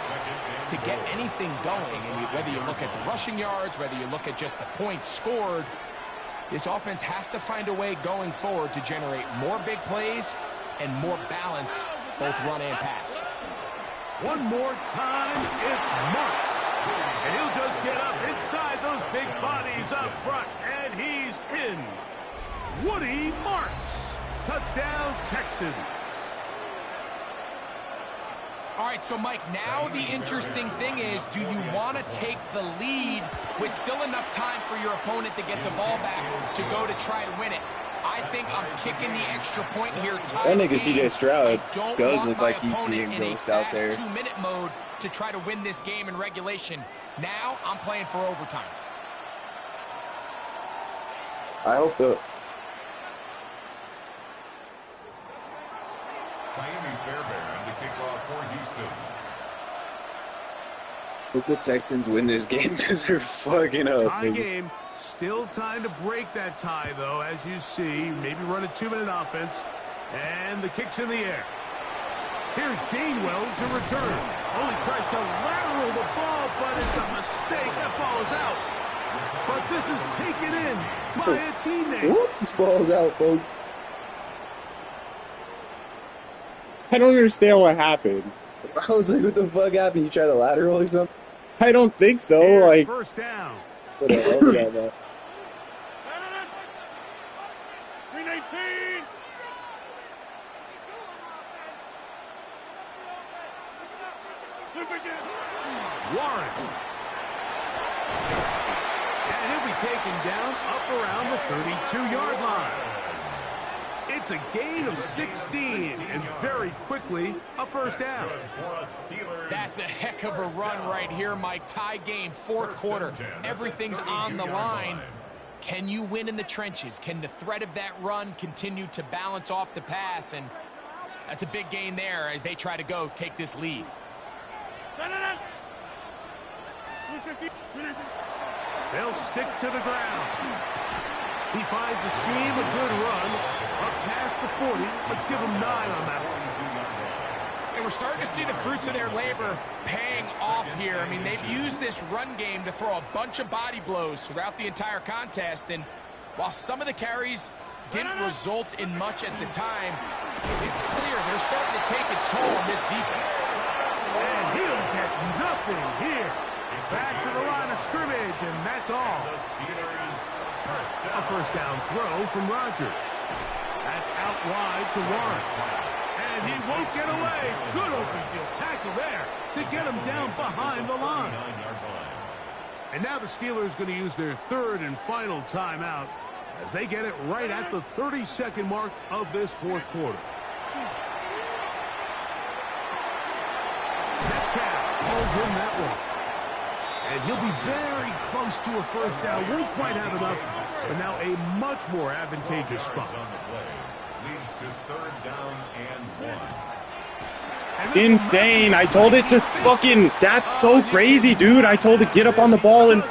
to get anything going. And whether you look at the rushing yards, whether you look at just the points scored, this offense has to find a way going forward to generate more big plays and more balance, both run and pass. One more time, it's Marks. And he'll just get up inside those big bodies up front, and he's in. Woody Marks. Touchdown, Texans. All right, so, Mike, now the interesting thing is, do you want to take the lead with still enough time for your opponent to get the ball back to go to try to win it? I think I'm kicking the extra point here. That nigga CJ Stroud does look like he's seeing ghost out there. 2-minute mode to try to win this game in regulation. Now I'm playing for overtime. I hope the Miami Fairbairn to kick off for Houston. Hope the Texans win this game because they're fucking up. Tie game. Still time to break that tie, though, as you see. Maybe run a 2-minute offense. And the kick's in the air. Here's Gainwell to return. Only tries to lateral the ball, but it's a mistake. That ball is out. But this is taken in by a teammate. Whoop, this ball's out, folks. I don't understand what happened. I was like, what the fuck happened? You tried to lateral or something? I don't think so. Here's like, first down. Whatever. 319. Warren. And he'll be taken down up around the 32-yard line. It's a gain of 16, and very quickly, a first down. That's a heck of a run right here, Mike. Tie game, fourth quarter. Everything's on the line. Can you win in the trenches? Can the threat of that run continue to balance off the pass? And that's a big gain there as they try to go take this lead. They'll stick to the ground. He finds a seam, a good run, up past the 40. Let's give him 9 on that one. And we're starting to see the fruits of their labor paying off here. I mean, they've used this run game to throw a bunch of body blows throughout the entire contest. And while some of the carries didn't result in much at the time, it's clear they're starting to take its toll on this defense. And he'll get nothing here. Back to the line of scrimmage, and that's all. A first down throw from Rodgers. That's out wide to Warren. And he won't get away. Good open field tackle there to get him down behind the line. And now the Steelers going to use their third and final timeout as they get it right at the 30-second mark of this fourth quarter. Metcalf pulls in that one. And he'll be very close to a first down. Won't quite have enough, but now a much more advantageous spot. Leads to third down and 1. Insane. I told it to fucking... That's so crazy, dude. I told it get up on the ball and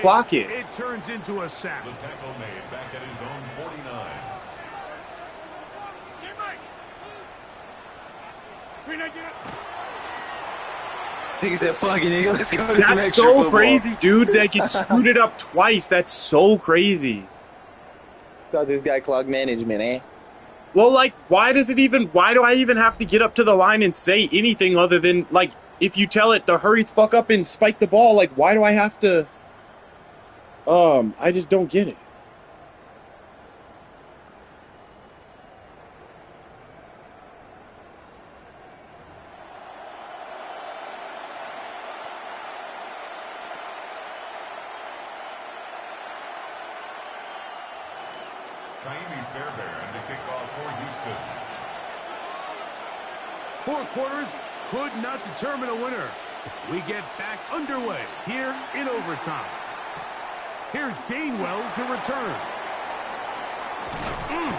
clock it. It turns into a sack. The tackle made back at his own 49. I think he said, fucking nigga, let's go to some That's extra so football. crazy, dude. That gets screwed it up twice. That's so crazy. Thought this guy clock management, eh? Well, like, why do I even have to get up to the line and say anything other than, like, if you tell it to hurry the fuck up and spike the ball, like, why do I have to, I just don't get it. Four quarters could not determine a winner. We get back underway here in overtime. Here's Gainwell to return. And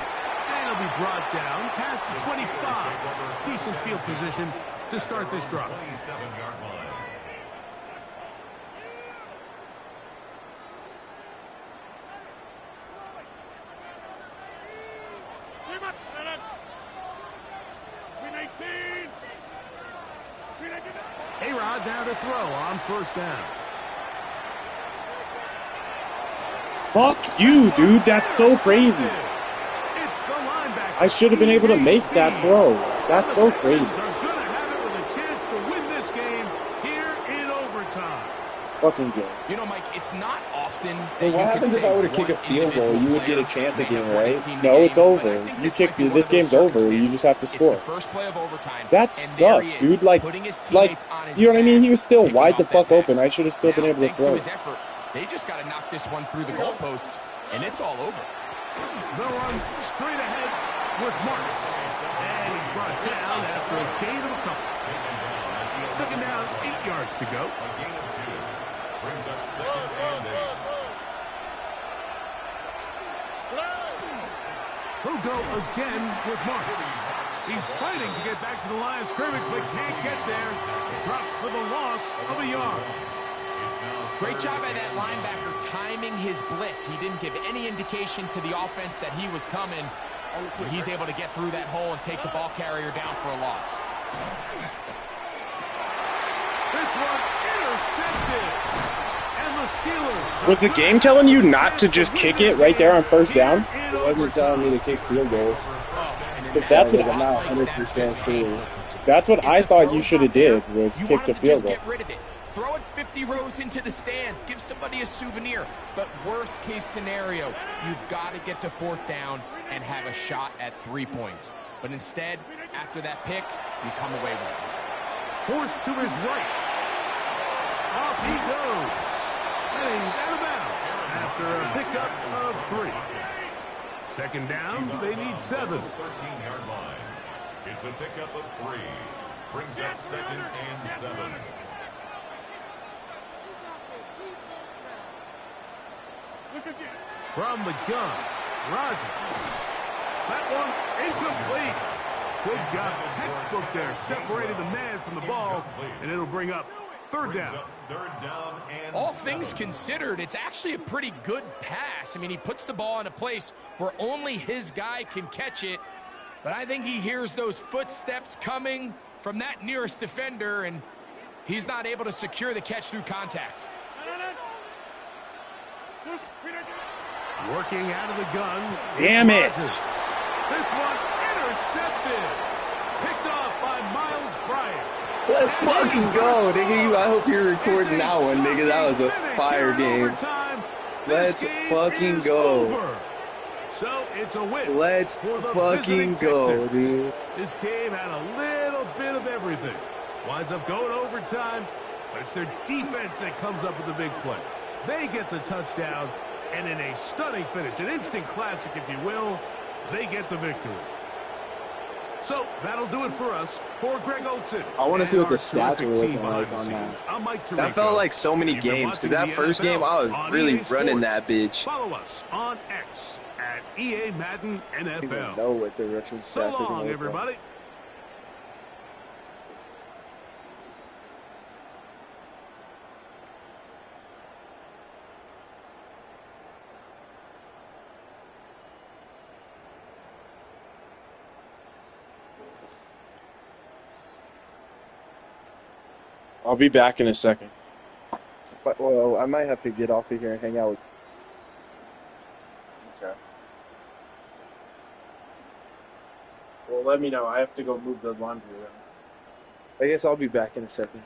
he'll be brought down past the 25. Decent field position to start this drive. 27-yard line. A-Rod now to throw on first down. Fuck you, dude. That's so crazy. It's the linebacker. I should have been able to make that throw. That's so crazy. Are going to have it with a chance to win this game here in overtime. Fucking good. You know, Mike, it's not often that Hey, what you happens can if I were to say kick a one field goal? individual You would get a player chance may again, have won his right? team No, the it's game, over. but I think You this kick might be one this of those game's over. You circumstances. just have to score. It's the first play of overtime. That and there sucks, he is, dude. Like, putting his teammates on his you know what I mean? back, He was still picking wide off the that fuck pass. open. I should have still been Now, able to thanks to throw. his effort, they just got to knock this one through the goalposts, and it's all over. The run straight ahead with Marks. And he's brought down after a gain of a couple. Second down, 8 yards to go. A gain of 2. Brings up second and 8. He'll go again with Marks. He's fighting to get back to the line of scrimmage, but can't get there. Dropped for the loss of a yard. Great job by that linebacker timing his blitz. He didn't give any indication to the offense that he was coming. He's able to get through that hole and take the ball carrier down for a loss. This one intercepted. And the Steelers. Was the game telling you not to just kick it right there on first down? It wasn't telling me to kick field goals. Because that's what I'm not 100% sure. That's what I thought you should have did, was kick the field goal. Get rid of it. Throw it 50 rows into the stands. Give somebody a souvenir. But worst case scenario, you've got to get to fourth down and have a shot at 3 points. But instead, after that pick, you come away with it. Forced to his right. Off he goes. And he's out of bounds after a pickup of 3. Second down, they need 7. 13-yard line. It's a pickup of 3. Brings up 2nd and 7. From the gun, Rodgers. That one incomplete. Good job, textbook there, separating the man from the ball, and it'll bring up third down. All things considered, it's actually a pretty good pass. I mean, he puts the ball in a place where only his guy can catch it, but I think he hears those footsteps coming from that nearest defender, and he's not able to secure the catch through contact. Working out of the gun. Damn it. This one intercepted. Picked off by Miles Bryant. Let's fucking go, nigga. I hope you're recording that one, nigga. That was a fire game. Let's fucking go. So it's a win. Let's fucking go, dude. This game had a little bit of everything. Winds up going overtime, but it's their defense that comes up with the big play. They get the touchdown, and in a stunning finish, an instant classic, if you will, they get the victory. So that'll do it for us. For Greg Olson, I want to see what the stats were looking like on that. That felt like so many games, because that first game, I was really running that bitch. Follow us on X at EA Madden NFL. I don't even know what the rushing So stats are long, like. everybody. I'll be back in a second. But, well, I might have to get off of here and hang out with. Okay. Well, let me know. I have to go move the laundry around. I guess I'll be back in a second.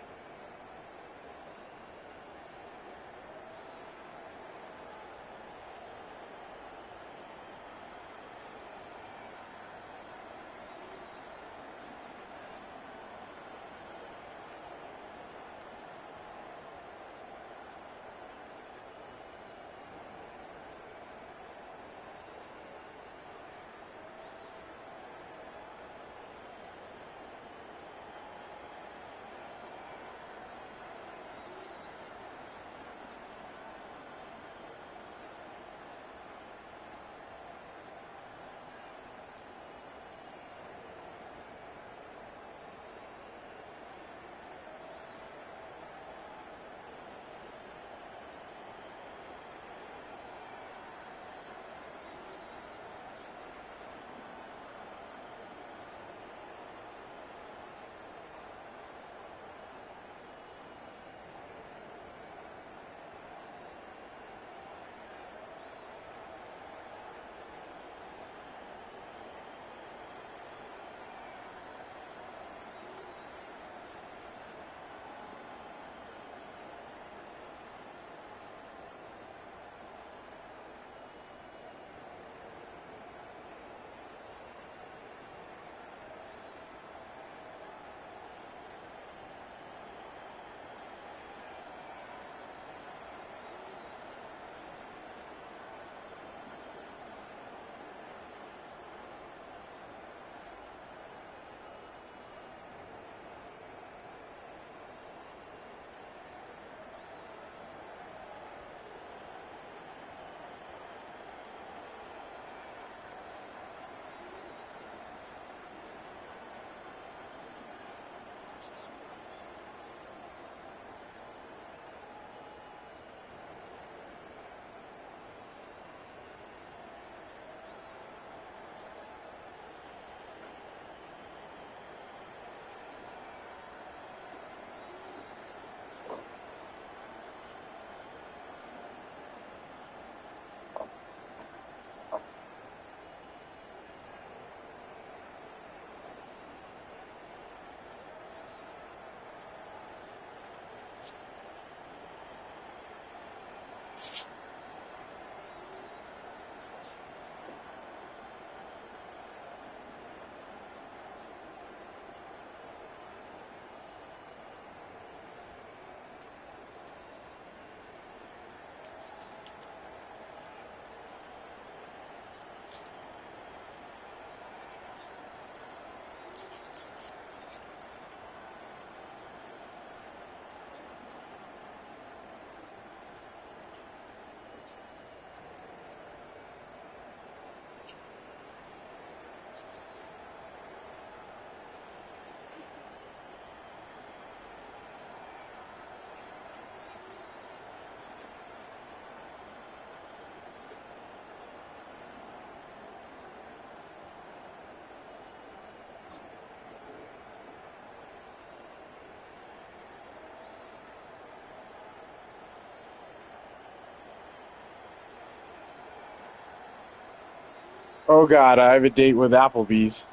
Oh God, I have a date with Applebee's.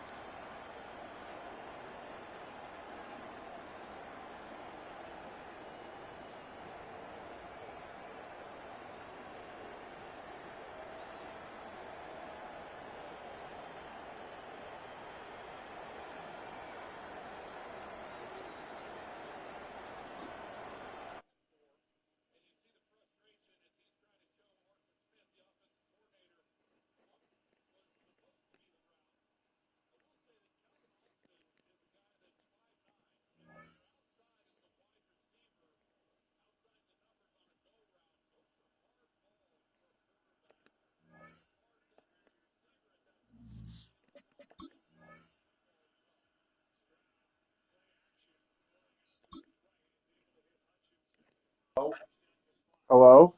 Hello?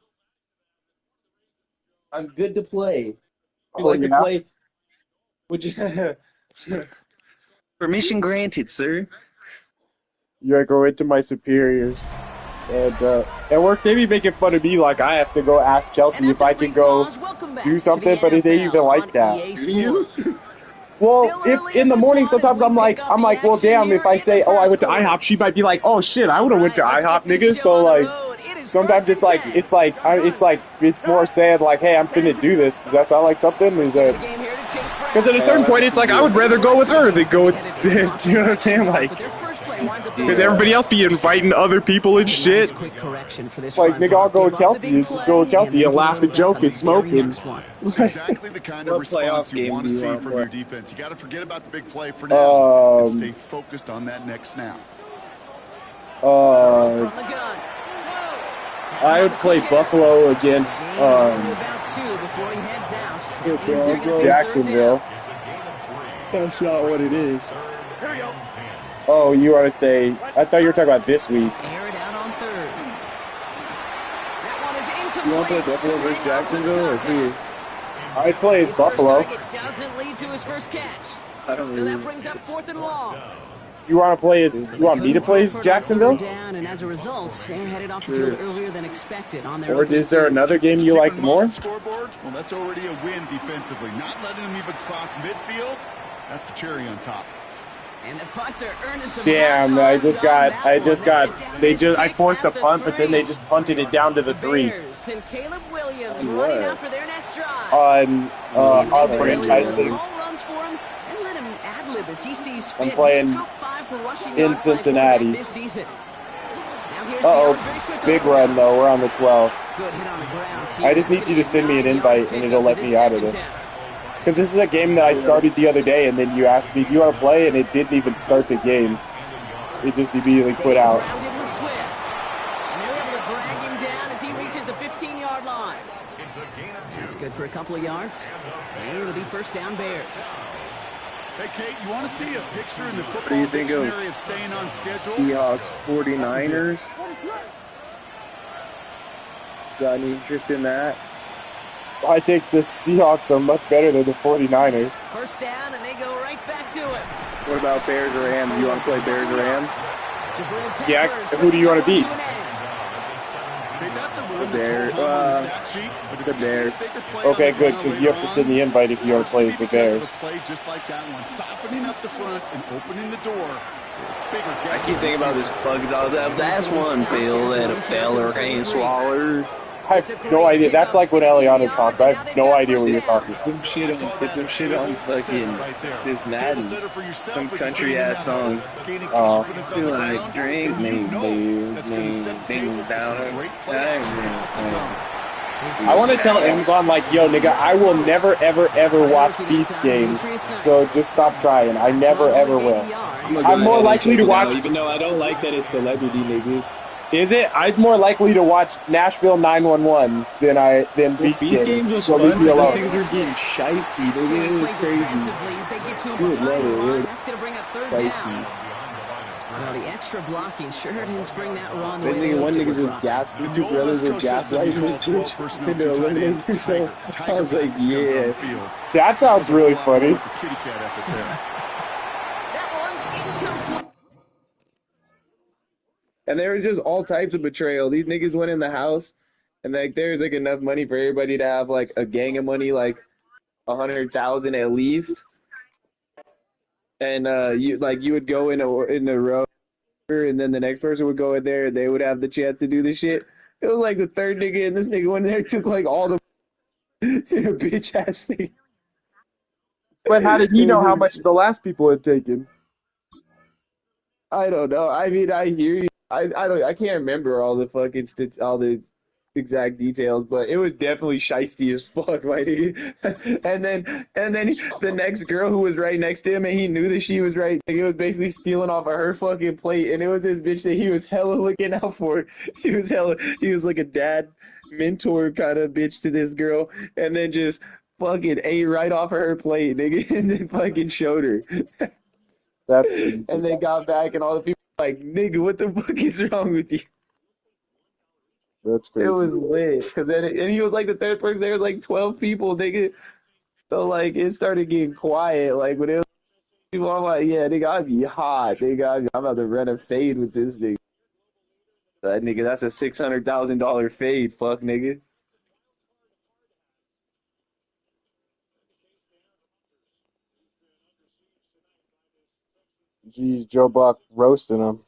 I'm good to play. Would you Oh, like to yeah? play? Would you? Permission granted, sir. You gotta go into my superiors. And at work, they be making fun of me like I have to go ask Chelsea if I can go do something, but they even like that. Do you? Well, if in the morning, sometimes I'm like, well, damn, if I say, oh, I went to IHOP, she might be like, oh, shit, I would have went to IHOP, nigga. So, like, sometimes it's more saying, like, hey, I'm finna do this. Does that sound like something? Is that... Because at a certain point, it's like, I would rather go with her than go with... Do you know what I'm saying? Like... Because everybody else be inviting other people and shit. Like, nigga, I'll go with Kelsey. You just go with Kelsey and laugh and joke and smoke. And... Exactly the kind of response you want to see from your defense. You got to forget about the big play for now and stay focused on that next snap. I would play Buffalo against Jacksonville. That's not what it is. Oh, you want to say... I thought you were talking about this week. You want to play Buffalo versus Jacksonville? Or see? I played Buffalo. I don't really... You want to play as... You want me to play as Jacksonville? Sure. Or is there another game you like more? Scoreboard? Well, that's already a win defensively. Not letting them even cross midfield, that's the cherry on top. Damn, I forced a punt, but then they just punted it down to the 3. On our franchise thing. I'm playing in Cincinnati. Uh-oh, big run though, we're on the 12. I just need you to send me an invite and it'll let me out of this. Because this is a game that I started the other day, and then you asked me, do you want to play? And it didn't even start the game. It just immediately quit out. That's good for a couple of yards. And it'll be first down Bears. Hey, Kate, you want to see a picture in the football dictionary of staying on schedule? Seahawks 49ers. Got any interest in that? I think the Seahawks are much better than the 49ers. First down, and they go right back to it. What about Bears or Rams? You want to play Bears or Rams? Yeah, who do you want to beat? The Bears. The Bears. Okay, good, because you have to send the invite if you want to play the Bears. Just like that one, softening up the front and opening the door. I keep thinking about this bug. That's one pill that a feller can't swallow. I have no idea. That's like when Eliana talks. I have no idea what you're talking about. Some shit on fucking this Madden. Some country ass song. Feel like drink me, ding down. I want to tell Amazon, like, yo, nigga, I will never, ever, ever watch Beast games, so just stop trying. I never, ever will. I'm more likely to watch... Even though I don't like that it's celebrity niggas. Is it? I'm more likely to watch Nashville 911 than Beast games. Was so fun. Leave me alone. Niggas were getting shiesty. It was crazy. Good lord. That's going to bring up third down. Well, the extra blocking sure didn't bring that run. One nigga just gassed. The two brothers were gaslighting this bitch into eliminating himself. I was like, yeah. That sounds really funny. And there was just all types of betrayal. These niggas went in the house, and like there's like enough money for everybody to have like a gang of money, like 100,000 at least. And you would go in the row, and then the next person would go in there, and they would have the chance to do the shit. It was like the third nigga, and this nigga went in there, took like all the bitch ass nigga. But how did he know how much the last people had taken? I don't know. I mean, I hear you. I can't remember all the fucking all the exact details, but it was definitely shiesty as fuck, my dude. and then the next girl who was right next to him, and he knew that she was right. Like, he was basically stealing off of her fucking plate, and it was this bitch that he was hella looking out for. He was like a dad mentor kind of bitch to this girl, and then just fucking ate right off of her plate, nigga, and then fucking showed her. That's and they got back, and all the people were like, nigga, what the fuck is wrong with you? That's crazy. It was lit, and he was like the third person. There was like 12 people, nigga. So like it started getting quiet. Like when it was people, I'm like, yeah, nigga, I'd be hot. Nigga, I'm about to run a fade with this nigga. That nigga, that's a $600,000 fade. Fuck, nigga. Jeez, Joe Buck roasting him.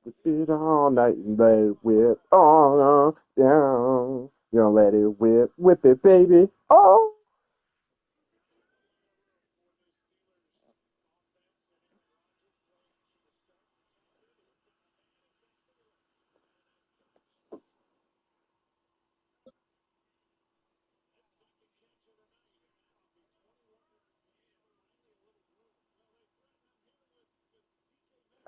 Whip it all night and let it whip on down. You don't let it whip it, baby. Oh.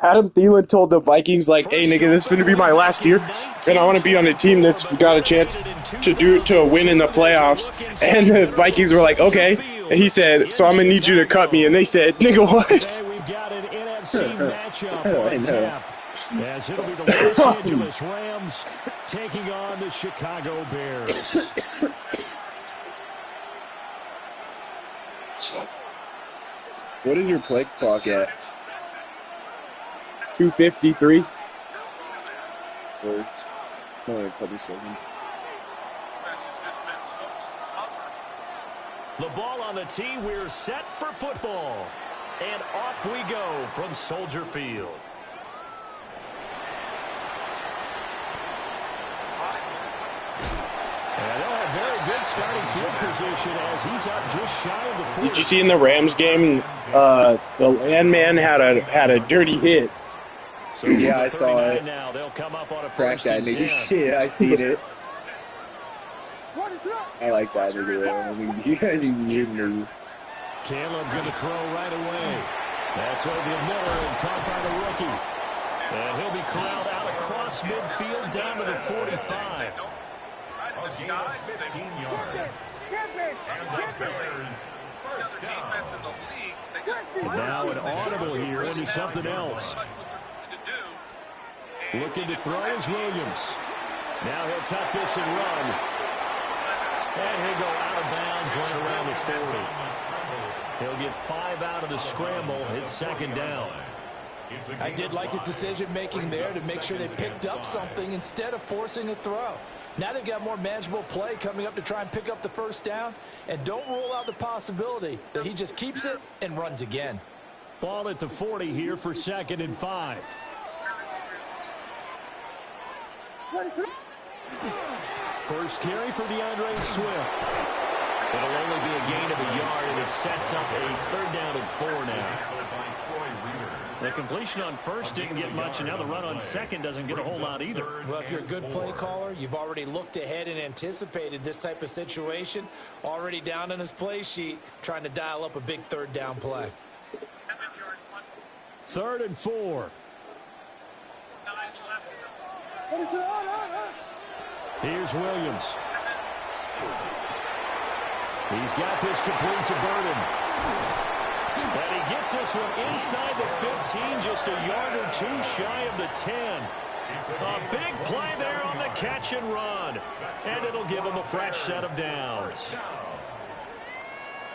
Adam Thielen told the Vikings, like, hey, nigga, this is going to be my last year, and I want to be on a team that's got a chance to win in the playoffs. And the Vikings were like, okay. And he said, so I'm going to need you to cut me. And they said, nigga, what? We've got an NFC matchup on tap. As it'll be the Los Angeles Rams taking on the Chicago Bears. What is your play clock at? 253. Works. Only a couple seconds. The ball on the tee. We're set for football. And off we go from Soldier Field. And they'll have very good starting field position as he's up just shy of the 40. Did you see in the Rams game, the landman had a dirty hit? So yeah, I saw it. Now they'll come up on a crack that nigga shit. I seen it. I like that nigga. I mean, you're nervous. Caleb gonna throw right away. That's over the middle and caught by the rookie. And he'll be corralled out across midfield down to the 45. A gain of 15 yards. And the Bears first down. Now an audible here into something else. Looking to throw is Williams. Now he'll tuck this and run. And he'll go out of bounds right around the 40. He'll get 5 out of the scramble. It's second down. I did like his decision-making there to make sure they picked up something instead of forcing a throw. Now they've got more manageable play coming up to try and pick up the first down. And don't rule out the possibility that he just keeps it and runs again. Ball at the 40 here for 2nd and 5. First carry for DeAndre Swift. It'll only be a gain of a yard, and it sets up a 3rd down and 4 now. The completion on first didn't get much, and now the run on second doesn't get a whole lot either. Well, if you're a good play caller, you've already looked ahead and anticipated this type of situation. Already down on his play sheet, trying to dial up a big 3rd down play. 3rd and 4. Here's Williams. He's got this complete to Burden. And he gets this one inside the 15, just a yard or 2 shy of the 10. A big play there on the catch and run. And it'll give him a fresh set of downs.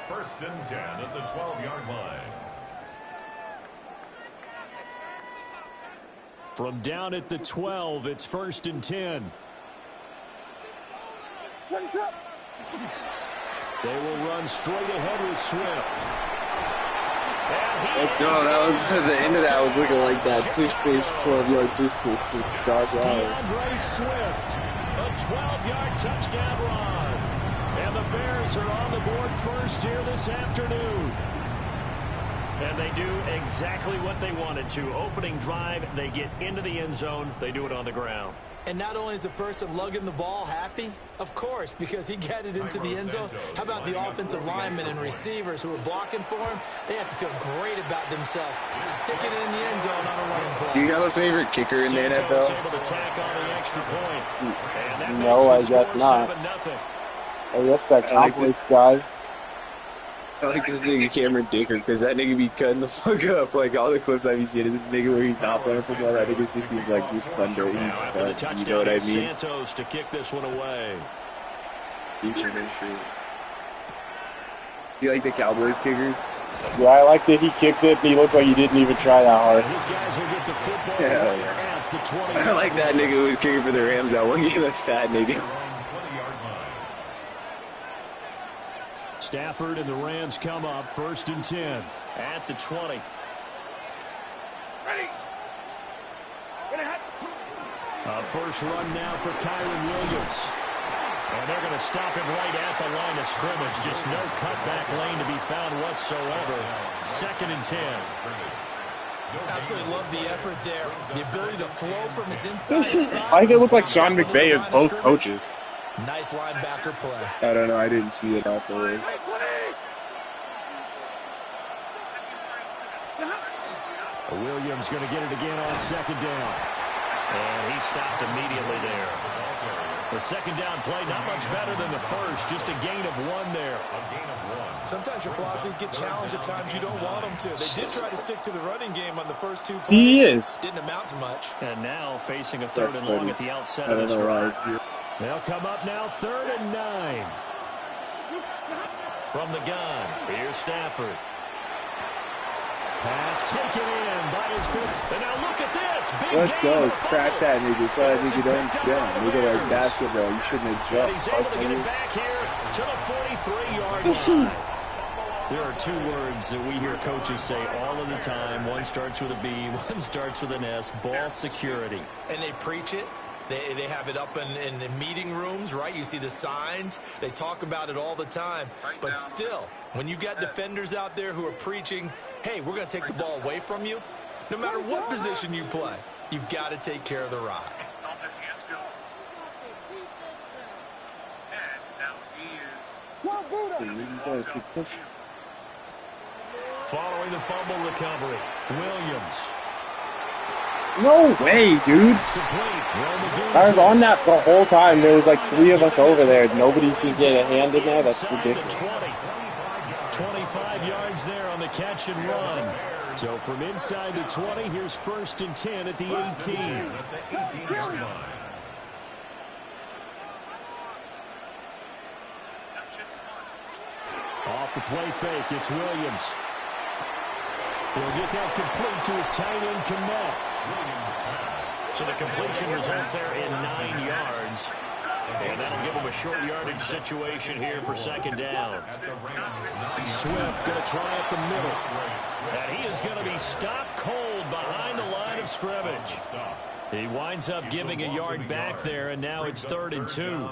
1st and 10 at the 12-yard line. From down at the 12, it's 1st and 10. They will run straight ahead with Swift. Let's go. That was at the end of that. Was looking like that push, 12-yard push with Josh Allen. DeAndre Swift, a 12-yard touchdown run. And the Bears are on the board first here this afternoon. And they do exactly what they wanted to. Opening drive, they get into the end zone. They do it on the ground. And not only is the person lugging the ball happy, of course, because he got it into the end zone. How about the offensive linemen and receivers who are blocking for him? They have to feel great about themselves, sticking it in the end zone on a running play. Do you have a favorite kicker in the NFL? No, I guess not. I guess that Cowboys guy. I like this nigga Cameron Dicker because that nigga be cutting the fuck up. Like all the clips I've seen of this nigga where he's not playing football, that nigga just seems like he's fun to he's fun. You know what I mean? Santos to kick this one away. You like the Cowboys kicker? Yeah, I like that he kicks it and he looks like he didn't even try that hard. These guys will get the football yeah. at the 20. I like that nigga who was kicking for the Rams that one game, that fat nigga. Stafford and the Rams come up 1st and 10 at the 20. Ready. First run now for Kyron Williams. And they're going to stop him right at the line of scrimmage. Just no cutback lane to be found whatsoever. 2nd and 10. Absolutely love the effort there. The ability to flow from his inside. I think it looked like Sean McVay as both coaches. Nice linebacker play. I don't know. I didn't see it out there. Williams going to get it again on 2nd down. And he stopped immediately there. The 2nd down play, not much better than the first. Just a gain of 1 there. Sometimes your philosophies get challenged at times you don't want them to. They did try to stick to the running game on the first 2 plays. He is. Didn't amount to much. And now facing a 3rd and long at the outset I of don't this know drive. why. They'll come up now 3rd and 9. From the gun, here's Stafford. Pass taken in by his good. And now look at this. Big Let's go. Crack that nigga. Tell that nigga don't jump. Nigga like basketball. You shouldn't have jumped. And he's able to get it back here to the 43-yard line. There are 2 words that we hear coaches say all of the time. One starts with a B, one starts with an S. Ball security. And they preach it. They have it up in meeting rooms, right? You see the signs. They talk about it all the time. But still, when you've got defenders out there who are preaching, hey, we're going to take the ball away from you, no matter what position you play, you've got to take care of the rock. Following the fumble recovery, Williams. No way, dude. I was on that the whole time. There was like 3 of us over there. Nobody can get a hand in there. That's ridiculous. 25 yards there on the catch and run. So from inside the 20, here's 1st and 10 at the 18. Off the play fake, it's Williams. He'll get that complete to his tight end Kmet. So the completion results there in 9 yards. And that'll give them a short yardage situation here for second down. Swift going to try up the middle. And he is going to be stopped cold behind the line of scrimmage. He winds up giving a yard back there, and now it's 3rd and 2.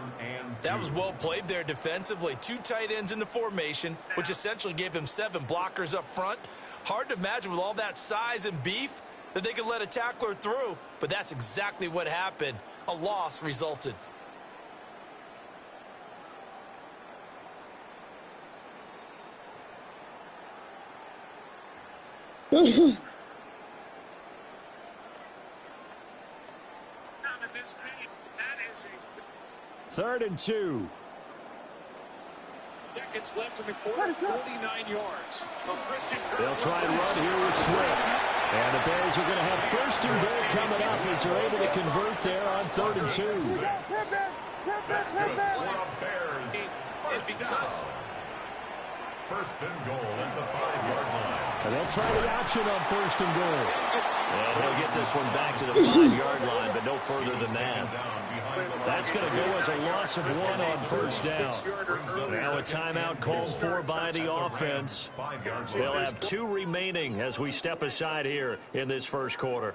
That was well played there defensively. 2 tight ends in the formation, which essentially gave him 7 blockers up front. Hard to imagine with all that size and beef that they could let a tackler through, but that's exactly what happened. A loss resulted. Third and 2. Seconds left in the quarter, 49 yards. They'll try and run here with Swift. And the Bears are going to have 1st and goal coming up as they're able to convert there on 3rd and 2. First and goal at the 5-yard line. And they'll try the option on 1st and goal. And he'll get this one back to the 5-yard line, but no further than that. That's going to go as a loss of 1 on 1st down. Now a timeout called for by the offense. They'll have 2 remaining as we step aside here in this first quarter.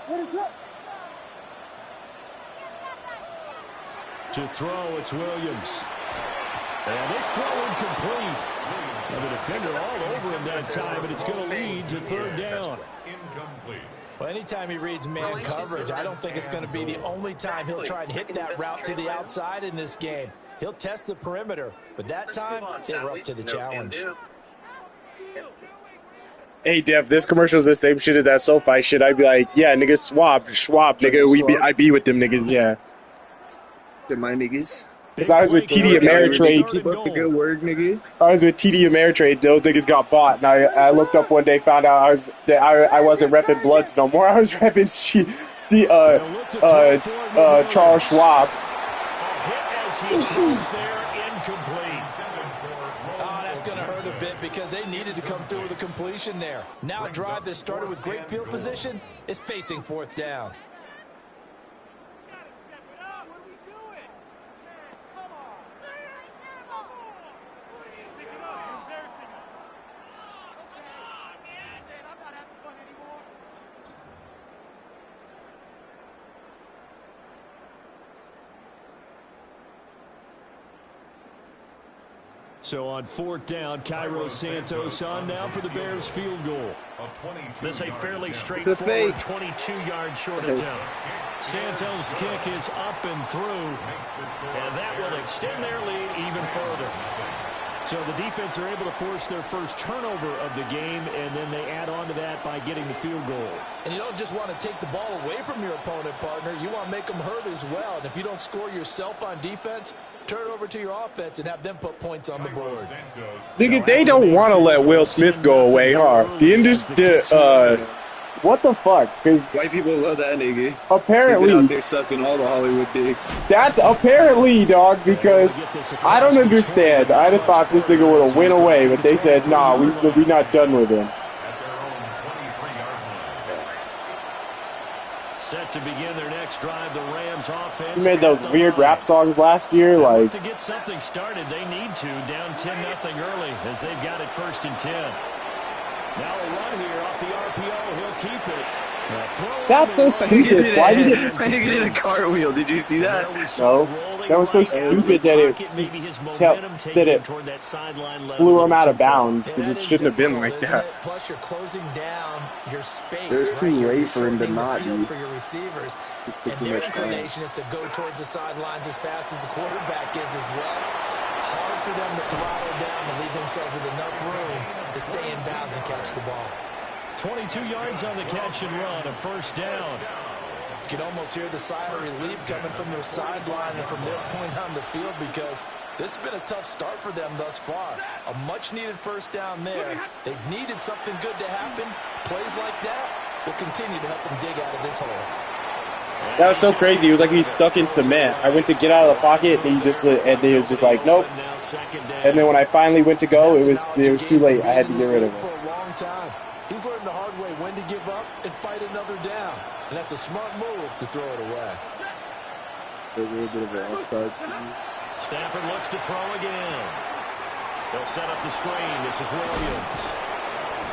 What is up? To throw, it's Williams. And this throw incomplete. And the defender all over him that time, and it's going to lead to 3rd down. Incomplete. Well, anytime he reads man coverage, I don't think it's going to be the only time he'll try and hit that route to the outside in this game. He'll test the perimeter, but that time, they were up to the challenge. Hey, Dev, this commercial's the same shit as that SoFi shit. I'd be like, yeah, niggas swap, nigga. I be with them niggas, yeah. They're my niggas. Because I was with TD Ameritrade. Keep up the good work, nigga. I was with TD Ameritrade. Those niggas got bought. And I looked up one day, found out I wasn't repping Bloods no more. I was repping Charles Schwab. That's going to hurt a bit because they needed to come through with a completion there. Now a drive that started with great field position is facing 4th down. So on 4th down, Cairo Santos on now for the Bears field goal. This a fairly straightforward 22-yard short attempt. Santos' kick is up and through, and that will extend their lead even further. So the defense are able to force their first turnover of the game, and then they add on to that by getting the field goal. And you don't just want to take the ball away from your opponent, partner. You want to make them hurt as well. And if you don't score yourself on defense, turn it over to your offense and have them put points on the board. Nigga, they don't want to let Will Smith go away, huh? The industry, what the fuck? Because white people love that nigga. Apparently, out there sucking all the Hollywood dicks. That's apparently, dog. Because I don't understand. I'd have thought this nigga would have went away, but they said, nah, we not done with him. Set to begin their next drive, the Rams offense. He made those weird rap songs last year, like. To get something started, they need to. Down 10-0 early as they've got it 1st and 10. Now a run here off the RPO. He'll keep it. That's so stupid. Why did it? I think it did a cartwheel. Did you see that? No. That was so stupid that it flew him out of bounds because it shouldn't have been like that. Plus, you're closing down your space. It's too late for him to not be. For your receivers, and their inclination is to go towards the sidelines as fast as the quarterback is as well. Hard for them to throttle down and leave themselves with enough room to stay in bounds and catch the ball. 22 yards on the catch and run, a 1st down. You can almost hear the sigh of relief coming from their sideline and from their point on the field because this has been a tough start for them thus far. A much-needed 1st down there. They needed something good to happen. Plays like that will continue to help them dig out of this hole. That was so crazy. It was like he's stuck in cement. I went to get out of the pocket, and he was just like, nope. And then when I finally went to go, it was too late. I had to get rid of him. He's learned the hard way when to give up and fight another down. And that's a smart move to throw it away. A little bit of an offside scheme. Stafford looks to throw again. They'll set up the screen. This is Williams.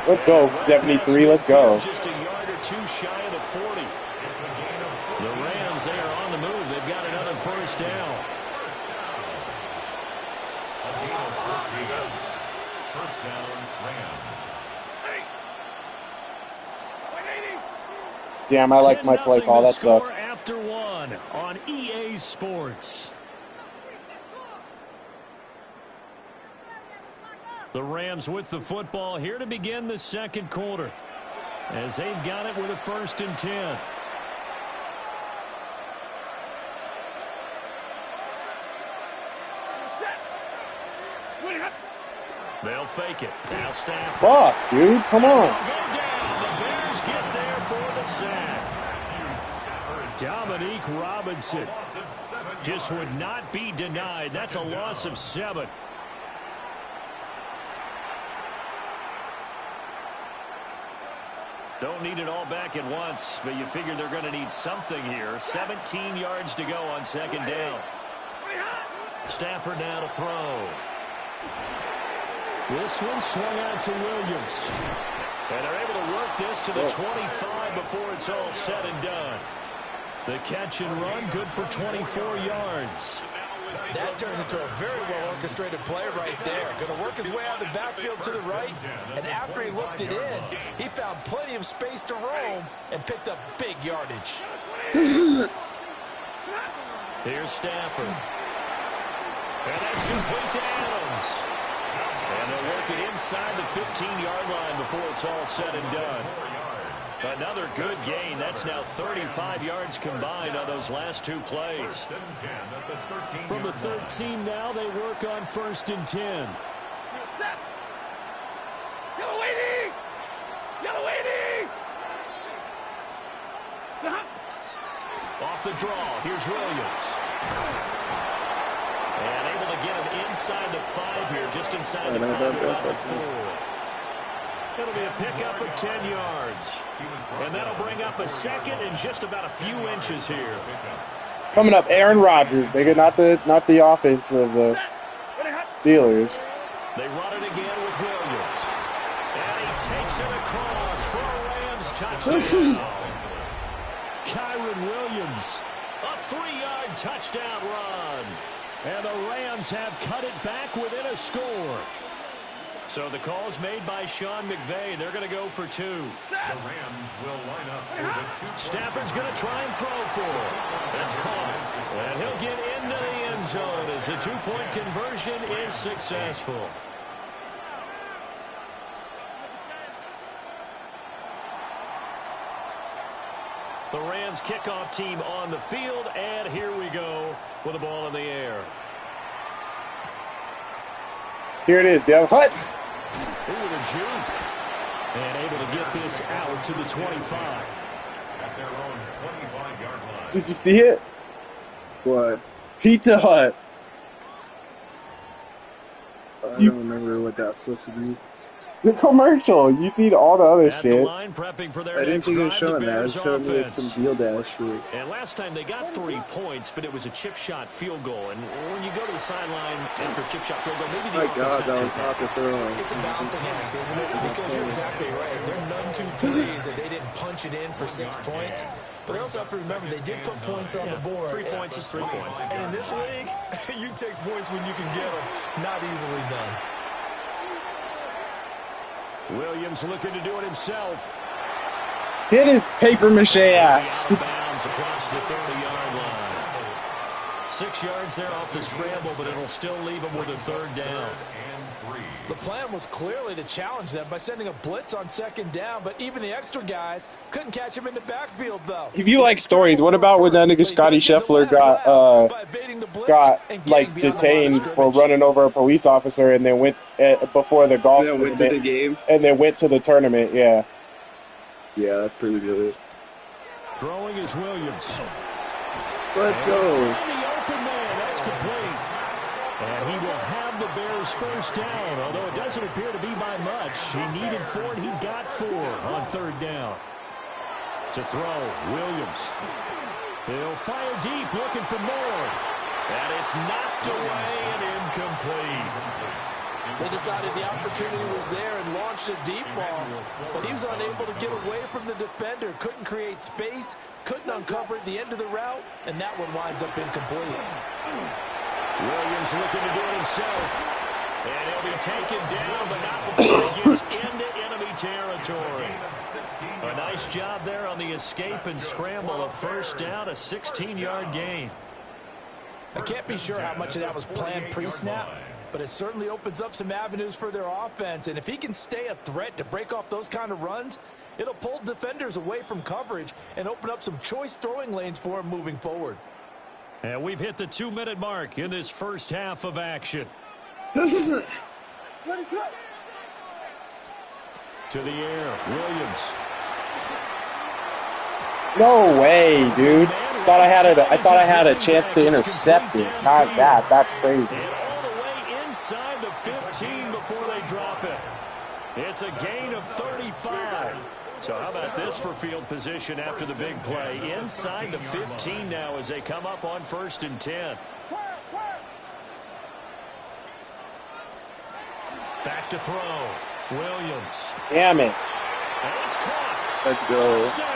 Let's go, 73. Let's go. Just a yard or two shy of the 40. The Rams, they are on the move. They've got another first down. First down, Rams. Damn, I like my play call. That sucks. After one on EA Sports. The Rams with the football here to begin the second quarter, as they've got it with a 1st and 10. They'll fake it. Now Stafford. Fuck, dude. Come on. The Bears get there for the sack. Dominique Robinson just would not be denied. That's a loss of 7. Don't need it all back at once, but you figure they're going to need something here. 17 yards to go on 2nd down. Stafford now to throw. This one swung out to Williams. And they're able to work this to the 25 before it's all said and done. The catch and run, good for 24 yards. That turned into a very well-orchestrated play right there. Going to work his way out of the backfield to the right, and after he looked it in, he found plenty of space to roam and picked up big yardage. Here's Stafford. And that's complete to Adams. And they'll work it inside the 15-yard line before it's all said and done. Another good gain. That's now 35 yards combined on those last 2 plays. From the 13 now, they work on 1st and 10. Yellow waiting! Yellow waiting! Off the draw, here's Williams. And able to get him inside the 5 here, just inside the 5, about the 4. It'll be a pickup of 10 yards. And that'll bring up a 2nd and just about a few inches here. Coming up, Aaron Rodgers, nigga, not the offense of the Steelers. They run it again with Williams. And he takes it across for a Rams touchdown. Kyron Williams, a 3-yard touchdown run. And the Rams have cut it back within a score. So the call's made by Sean McVay. They're going to go for 2. The Rams will line up for the 2. Stafford's going to try and throw for it. That's caught. And he'll get into the end zone as the 2-point conversion is successful. The Rams kickoff team on the field, and here we go with the ball in the air. Here it is, Devin. Hut. Ooh, the juke. And able to get this out to the 25. At their own 25-yard line. Did you see it? What? Pizza Hut. I don't remember what that's supposed to be. The commercial. You see all the other At shit. the line, prepping for their I didn't think it was showing that. It was showing me like offense. some Deal Dash shit. And last time they got 3 points, but it was a chip shot field goal. And when you go to the sideline after a chip shot field goal, maybe the My God, that was not the throw. It's a balancing act, isn't it? Because you're exactly right. There are none 2 plays that they didn't punch it in for 6 points. But they also have to remember they did put points on the board. 3 points is 3 points. And in this league, you take points when you can get them. Not easily done. Williams looking to do it himself. Hit his paper mache ass. Out of bounds across the 30-yard line. 6 yards there off the scramble, but it'll still leave him with a 3rd down. The plan was clearly to challenge them by sending a blitz on 2nd down, but even the extra guys couldn't catch him in the backfield, though. If you like stories, what about when that nigga Scotty Scheffler got like detained for running over a police officer and then went before the golf tournament, went to the game and then went to the tournament? Yeah. Yeah, that's pretty good. Throwing is Williams. Let's go. The open man, that's complete. And he will have the Bears his first down, although it doesn't appear to be by much. He needed 4, and he got 4 on 3rd down. To throw, Williams. He'll fire deep, looking for more. And it's knocked away and incomplete. They decided the opportunity was there and launched a deep ball, but he was unable to get away from the defender, couldn't create space, couldn't uncover at the end of the route, and that one winds up incomplete. Williams looking to do it himself, and he'll be taken down, but not before he gets into enemy territory. A nice job there on the escape and scramble. A first down, a 16-yard gain. I can't be sure how much of that was planned pre-snap, but it certainly opens up some avenues for their offense. And if he can stay a threat to break off those kind of runs, it'll pull defenders away from coverage and open up some choice throwing lanes for him moving forward. And we've hit the 2-minute mark in this first half of action. To the air, Williams. No way, dude. I thought I had a chance to intercept it. Not that. That's crazy. And all the way inside the 15 before they drop it. It's a gain of 35. So how about this for field position after the big play? Inside the 15 now as they come up on 1st and 10. Back to throw. Williams. Damn it. And it's caught. Let's go. Touchdown.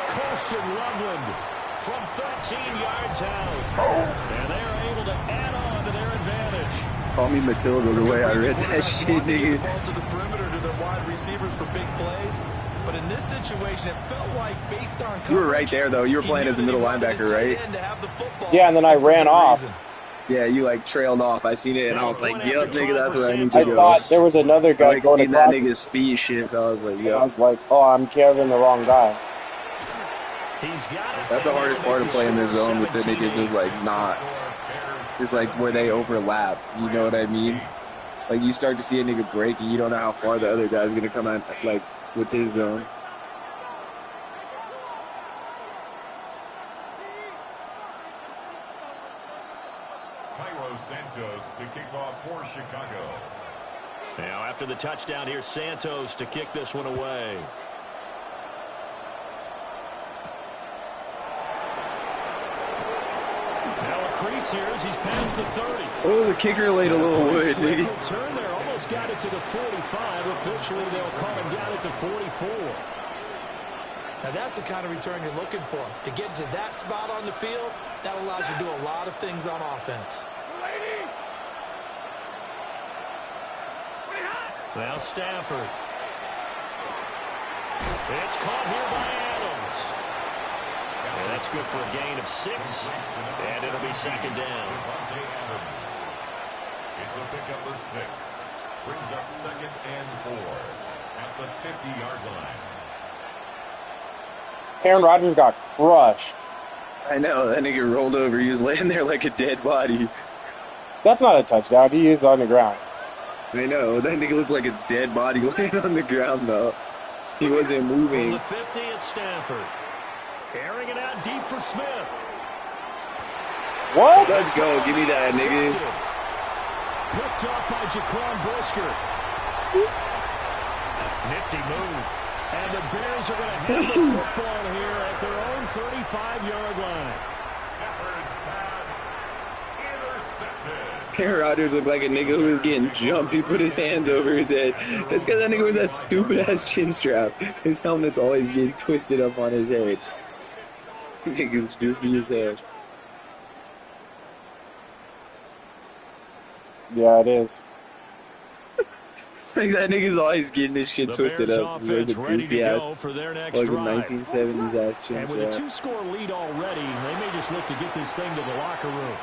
Colston Loveland from 13 yards out. And they're able to add on to their advantage. Call me Matilda the way I read that shit, nigga. Ball to the perimeter to their wide receivers for big plays. But in this situation, it felt like based on coverage, you were right there, though. You were playing as the middle linebacker, right? Yeah, and then I ran off. Yeah, you like trailed off. I seen it, and I was like, "Yep, nigga, that's where I need to I go." thought there was another guy like, going seen across. that nigga's feet shift. I was like, "Yo." I was like, "Oh, I'm carrying the wrong guy." That's the hardest part of playing this zone with the niggas is like not. It's like where they overlap. You know what I mean? Like you start to see a nigga break, and you don't know how far the other guy's gonna come out. Like with his zone. Santos to kick off for Chicago. Now after the touchdown, here's Santos to kick this one away. Now a crease here as he's past the 30. Oh, the kicker laid a little wood, nigga. Turn there, almost got it to the 45. Officially, they'll call him down at the 44. Now that's the kind of return you're looking for. To get to that spot on the field, that allows you to do a lot of things on offense. Now Stafford. It's caught here by Adams. And that's good for a gain of 6. And it'll be 2nd down. It's a pickup of 6. Brings up 2nd and 4 at the 50-yard line. Aaron Rodgers got crushed. I know, that nigga rolled over. He was laying there like a dead body. That's not a touchdown. He is on the ground. I know, that nigga looked like a dead body laying on the ground, though. He wasn't moving. From the 50 at Stafford. Airing it out deep for Smith. What? Let's go. Give me that, nigga. Picked off by Jaquan Brisker. Nifty move. And the Bears are going to have the football here at their own 35-yard line. Stafford's pass intercepted. Aaron Rodgers looked like a nigga who was getting jumped. He put his hands over his head. That's because that nigga was that stupid-ass chin strap. His helmet's always getting twisted up on his head. Nigga's goofy as hell. Yeah, it is. Like that nigga's always getting this shit twisted up. He wears a goofy ass, for their next like a drive. 1970s ass chin And with a 2-score lead already, they may just look to get this thing to the locker room.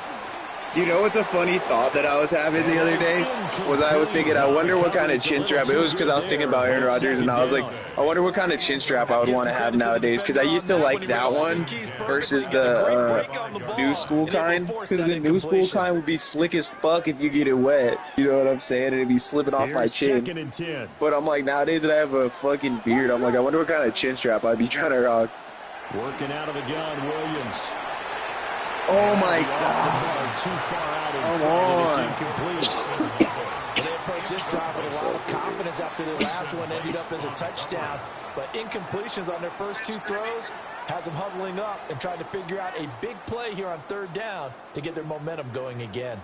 You know what's a funny thought that I was having the other day? I was thinking, I wonder what kind of chin strap. It was because I was thinking about Aaron Rodgers, and I was like, I wonder what kind of chin strap I would want to have nowadays. Because I used to like that one versus the new school kind. Because the new school kind would be slick as fuck if you get it wet. You know what I'm saying? It'd be slipping off my chin. But I'm like, nowadays that I have a fucking beard, I'm like, I wonder what kind of chin strap I'd be trying to rock. Working out of the gun, Williams. Oh my God. Too far out in Come front, and it's on. incomplete. They approached this drive with a lot of confidence after their last one ended up as a touchdown. But incompletions on their first two throws has them huddling up and trying to figure out a big play here on third down to get their momentum going again.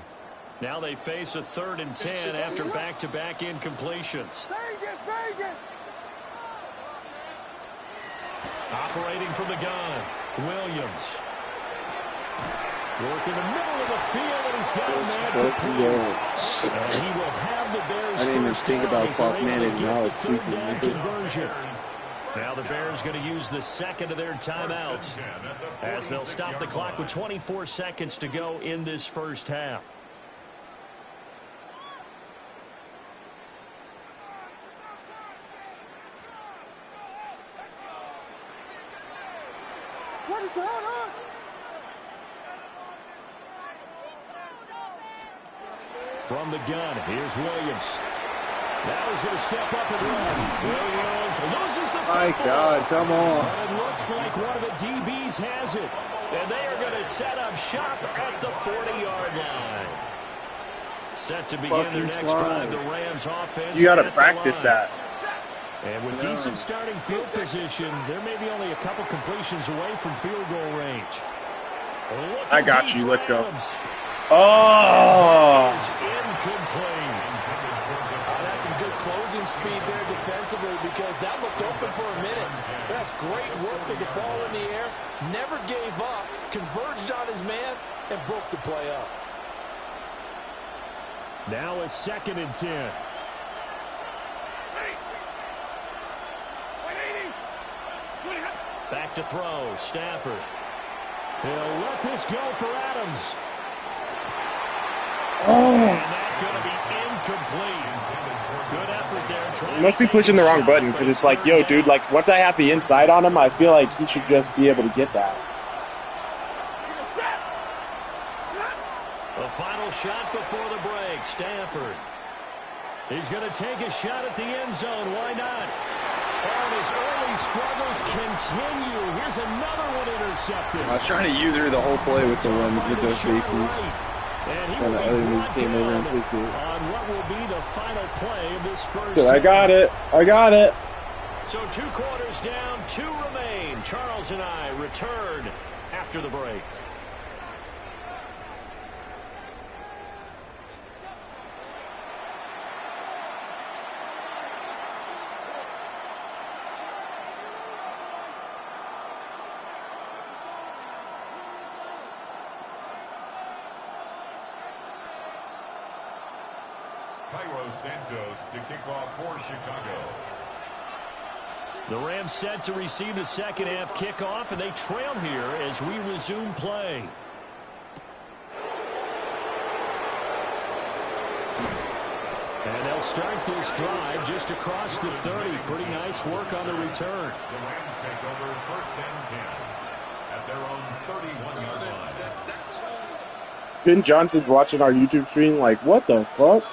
Now they face a 3rd and 10 after back-to-back incompletions. Operating from the gun, Williams. Work in the middle of the field, and he's got a man complete. And he will have the Bears. I didn't even think about clock management when I was tweaking. Conversion. Now the Bears going to use the second of their timeouts as they'll stop the clock with 24 seconds to go in this first half. What is going on? From the gun, here's Williams. Now he's going to step up and run. Williams loses the football. My God, come on. But it looks like one of the DBs has it. And they are going to set up shop at the 40-yard line. Set to begin their next drive, the Rams offense. You got to practice that. And with decent starting field position, there may be only a couple completions away from field goal range. I got you. Let's go. Oh! Incomplete. That's some good closing speed there defensively because that looked open for a minute. That's great work with the ball in the air. Never gave up, converged on his man, and broke the play up. Now a 2nd and 10. Back to throw, Stafford. He'll let this go for Adams. And that's going to be incomplete. Good effort there. You must be pushing the wrong button because it's like, yo, dude, like once I have the inside on him, I feel like he should just be able to get that. The final shot before the break, Stafford. He's going to take a shot at the end zone. Why not? And his early struggles continue. Here's another one intercepted. I was trying to use her the whole play with the safety. And he Kind of utterly came over and picked it. on what will be the final play of this first So I got it. I got it. So 2 quarters down, 2 remain. Charles and I return after the break. Santos to kick off for Chicago. The Rams set to receive the second half kickoff, and they trail here as we resume play. And they'll start this drive just across the 30. Pretty nice work on the return. The Rams take over 1st and 10 at their own 31-yard line. Ben Johnson's watching our YouTube stream like, what the fuck?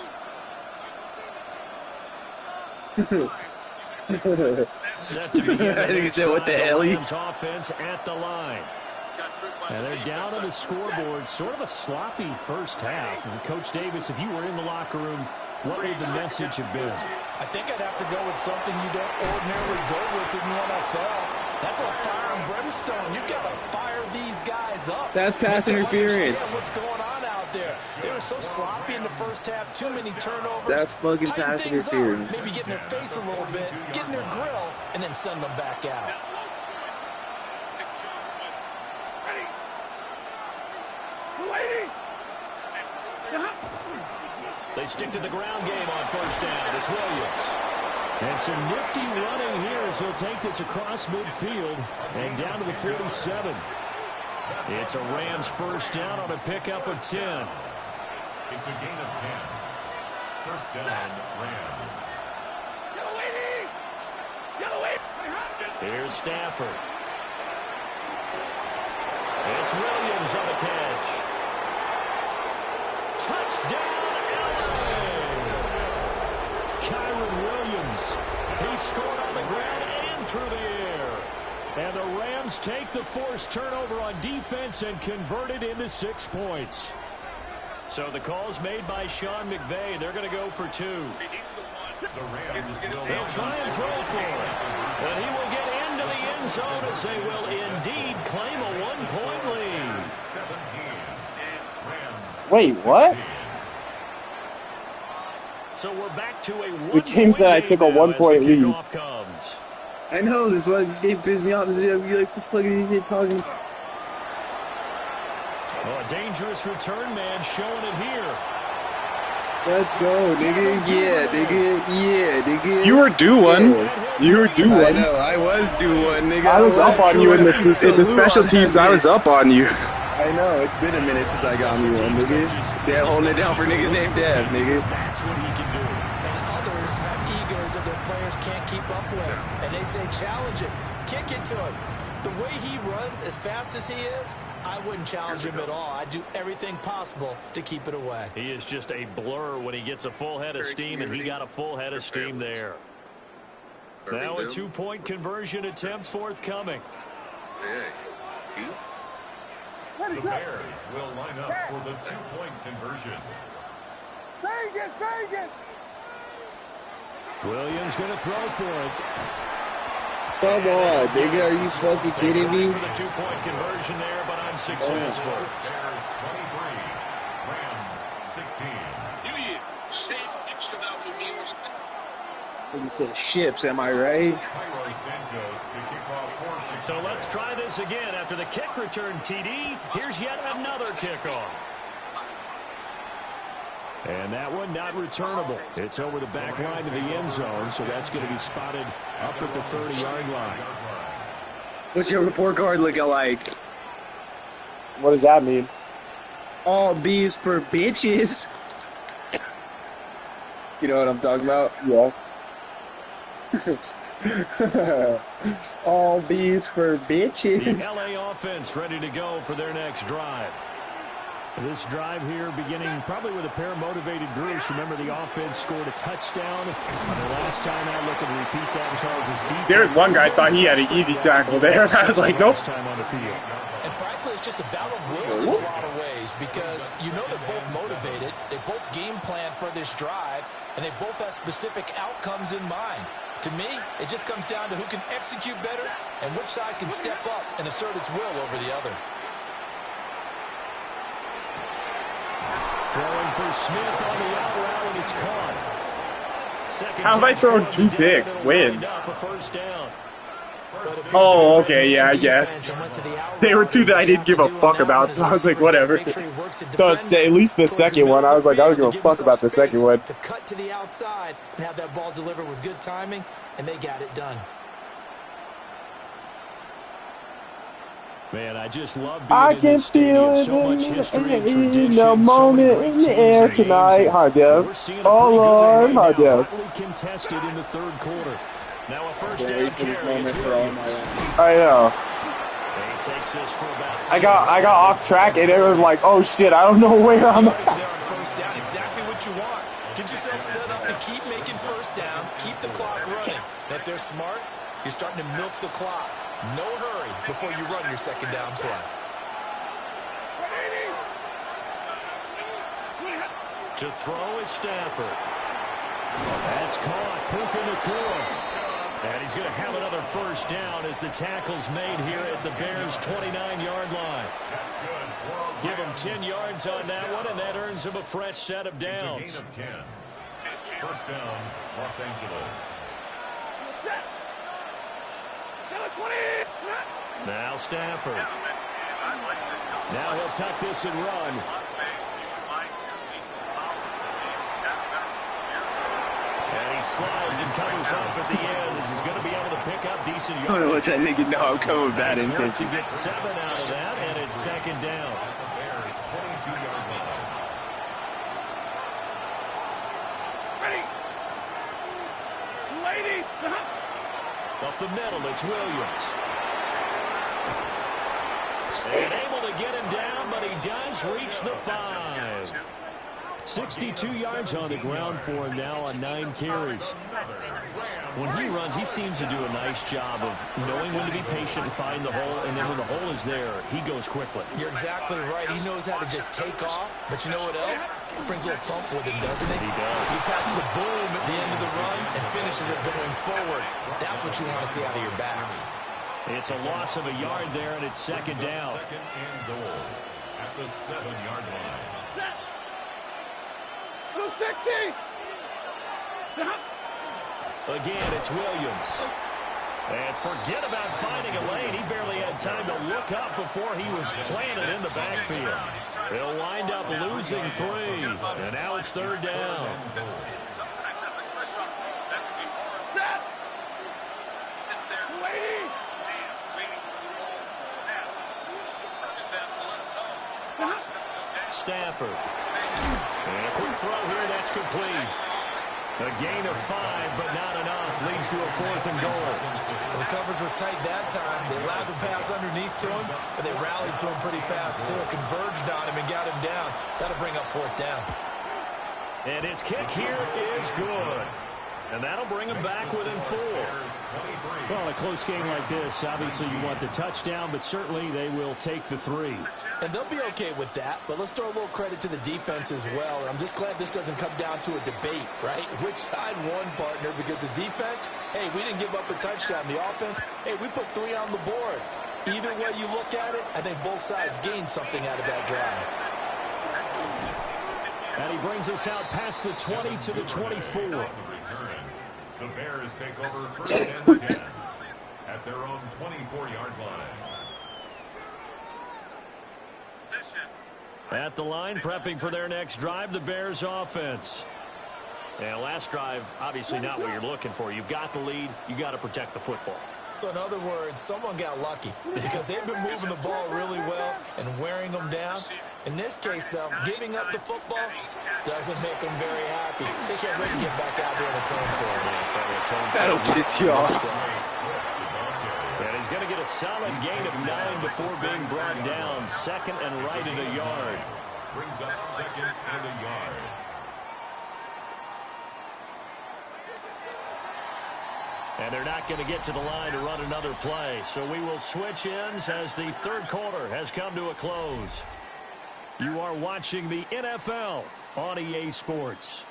Set to begin He said, what the hell? Offense at the line. And they're down on the scoreboard. Sort of a sloppy first half. And Coach Davis, if you were in the locker room, what would the message have been? I think I'd have to go with something you don't ordinarily go with in the NFL. That's a fire and brimstone. You've got to fire these guys up. That's pass interference. What's going on out there? They were so sloppy in the first half. Too many turnovers. That's fucking pass interference. Maybe get in their face a little bit, get in their grill, and then send them back out. They stick to the ground game on first down. It's Williams. And some nifty running here as he'll take this across midfield and down to the 47. It's a Rams first down on a pickup of 10. It's a gain of 10. First down, Rams. Here's Stafford. It's Williams on the catch. Touchdown, LA! Kyron Williams. He scored on the ground and through the air. And the Rams take the forced turnover on defense and convert it into 6 points. So the call's made by Sean McVay. They're going to go for 2. They'll try and throw for it. And he will get into the end zone as they will indeed claim a 1-point lead. Wait, what? So we're back to a The game said I took a 1-point lead. I know, this is why this game pissed me off. This is like, the fuck is he talking? Oh, a dangerous return man showing it here. Let's go, nigga. Yeah, nigga. Yeah, nigga. You were due one. Yeah. You were due one. I know, I was due one, nigga. I was up on you in the special teams. I was up on you. I know, it's been a minute since I got me one, nigga. They're holding it down for nigga named Dev, nigga. That's what he can do. And others have egos that their players can't keep up with. And they say, challenge him. Kick it to him. The way he runs, as fast as he is, I wouldn't challenge him at all. I'd do everything possible to keep it away. He is just a blur when he gets a full head of steam, and he got a full head of steam there. Now a 2-point conversion attempt forthcoming. The Bears will line up for the 2-point conversion. Williams going to throw for it. Come on, nigga, are you fucking kidding me? For the 2-point conversion there, but unsuccessful. Bears 23, Rams 16. He said ships, am I right? So let's try this again. After the kick return TD, here's yet another kickoff. And that one not returnable. It's over the back line to the end zone, so that's going to be spotted up at the 30-yard line. What's your report card looking like? What does that mean? All B's for bitches. You know what I'm talking about? Yes. All B's for bitches. The LA offense ready to go for their next drive. This drive here beginning probably with a pair of motivated groups. Remember, the offense scored a touchdown. The last time out, looking to repeat that. Charles' defense. There's one guy thought he had an easy tackle there. I was like, nope. Time on the field. And frankly, it's just a battle of wills in a lot of ways because you know they're both motivated. They both game plan for this drive, and they both have specific outcomes in mind. To me, it just comes down to who can execute better and which side can step up and assert its will over the other. Throwing for Smith on the out route, and it's caught. How have I thrown 2 picks? Win. Oh, okay, yeah, I guess. They were 2 that I didn't give a fuck about, so I was like, whatever. Don't say, at least the second one, I was like, I don't give a fuck about the second one. To cut to the outside and have that ball delivered with good timing, and they got it done. Man, I just love being I in can this feel it so much history and tradition, in the so moment in the air tonight. Hi, Dev. Oh, Lord. Hi, Dev. Contested in the third quarter. Now a first down carry. I know. I got off track and it was like, oh shit, I don't know where I'm at. First down, exactly what you want. Get yourself set up and keep making first downs. Keep the clock running. And if they're smart, you're starting to milk the clock. No hurry before you run your second down play. To throw is Stafford. That's caught. Puka Nacua. And he's going to have another first down as the tackle's made here at the Bears' 29-yard line. Give him 10 yards on that one, and that earns him a fresh set of downs. First down, Los Angeles. Now Stafford. Now he'll tuck this and run. And he slides and covers up at the end as he's going to be able to pick up decent yards. I don't know what that nigga know. I'm coming with bad intention. To get 7 out of that, and it's second down. Up the middle, it's Williams. And able to get him down, but he does reach the 5. 62 yards on the ground for him now on 9 carries. When he runs, he seems to do a nice job of knowing when to be patient and find the hole, and then when the hole is there, he goes quickly. You're exactly right. He knows how to just take off, but you know what else? Brings a little thump with him, doesn't he? He does. He packs the boom at the end of the run and finishes it going forward. That's what you want to see out of your backs. It's a loss of a yard there, and it's second down. Second and goal at the 7-yard line. Again, it's Williams. And forget about finding a lane. He barely had time to look up before he was planted in the backfield. They'll wind up losing 3, and now it's third down. Stafford. And a quick throw here, that's complete. A gain of 5, but not enough. Leads to a 4th and goal. Well, the coverage was tight that time. They allowed the pass underneath to him, but they rallied to him pretty fast, too. Converged on him and got him down. That'll bring up 4th down. And his kick here is good. And that'll bring him back within 4. Well, in a close game like this, obviously you want the touchdown, but certainly they will take the 3. And they'll be okay with that, but let's throw a little credit to the defense as well. And I'm just glad this doesn't come down to a debate, right? Which side won, partner? Because the defense, hey, we didn't give up a touchdown. The offense, hey, we put 3 on the board. Either way you look at it, I think both sides gained something out of that drive. And he brings us out past the 20 to the 24. The Bears take over 1st and 10 at their own 24-yard line. At the line, prepping for their next drive, the Bears offense. And last drive, obviously not what you're looking for. You've got the lead. You got to protect the football. So in other words, someone got lucky because they've been moving the ball really well and wearing them down. In this case, though, giving up the football doesn't make them very happy. They can't wait to get back out there and atone for it. That'll piss you off. And he's going to get a solid gain of 9 before being brought down. 2nd and right in the yard. Brings up 2nd and a yard. And they're not going to get to the line to run another play. So we will switch ends as the 3rd quarter has come to a close. You are watching the NFL on EA Sports.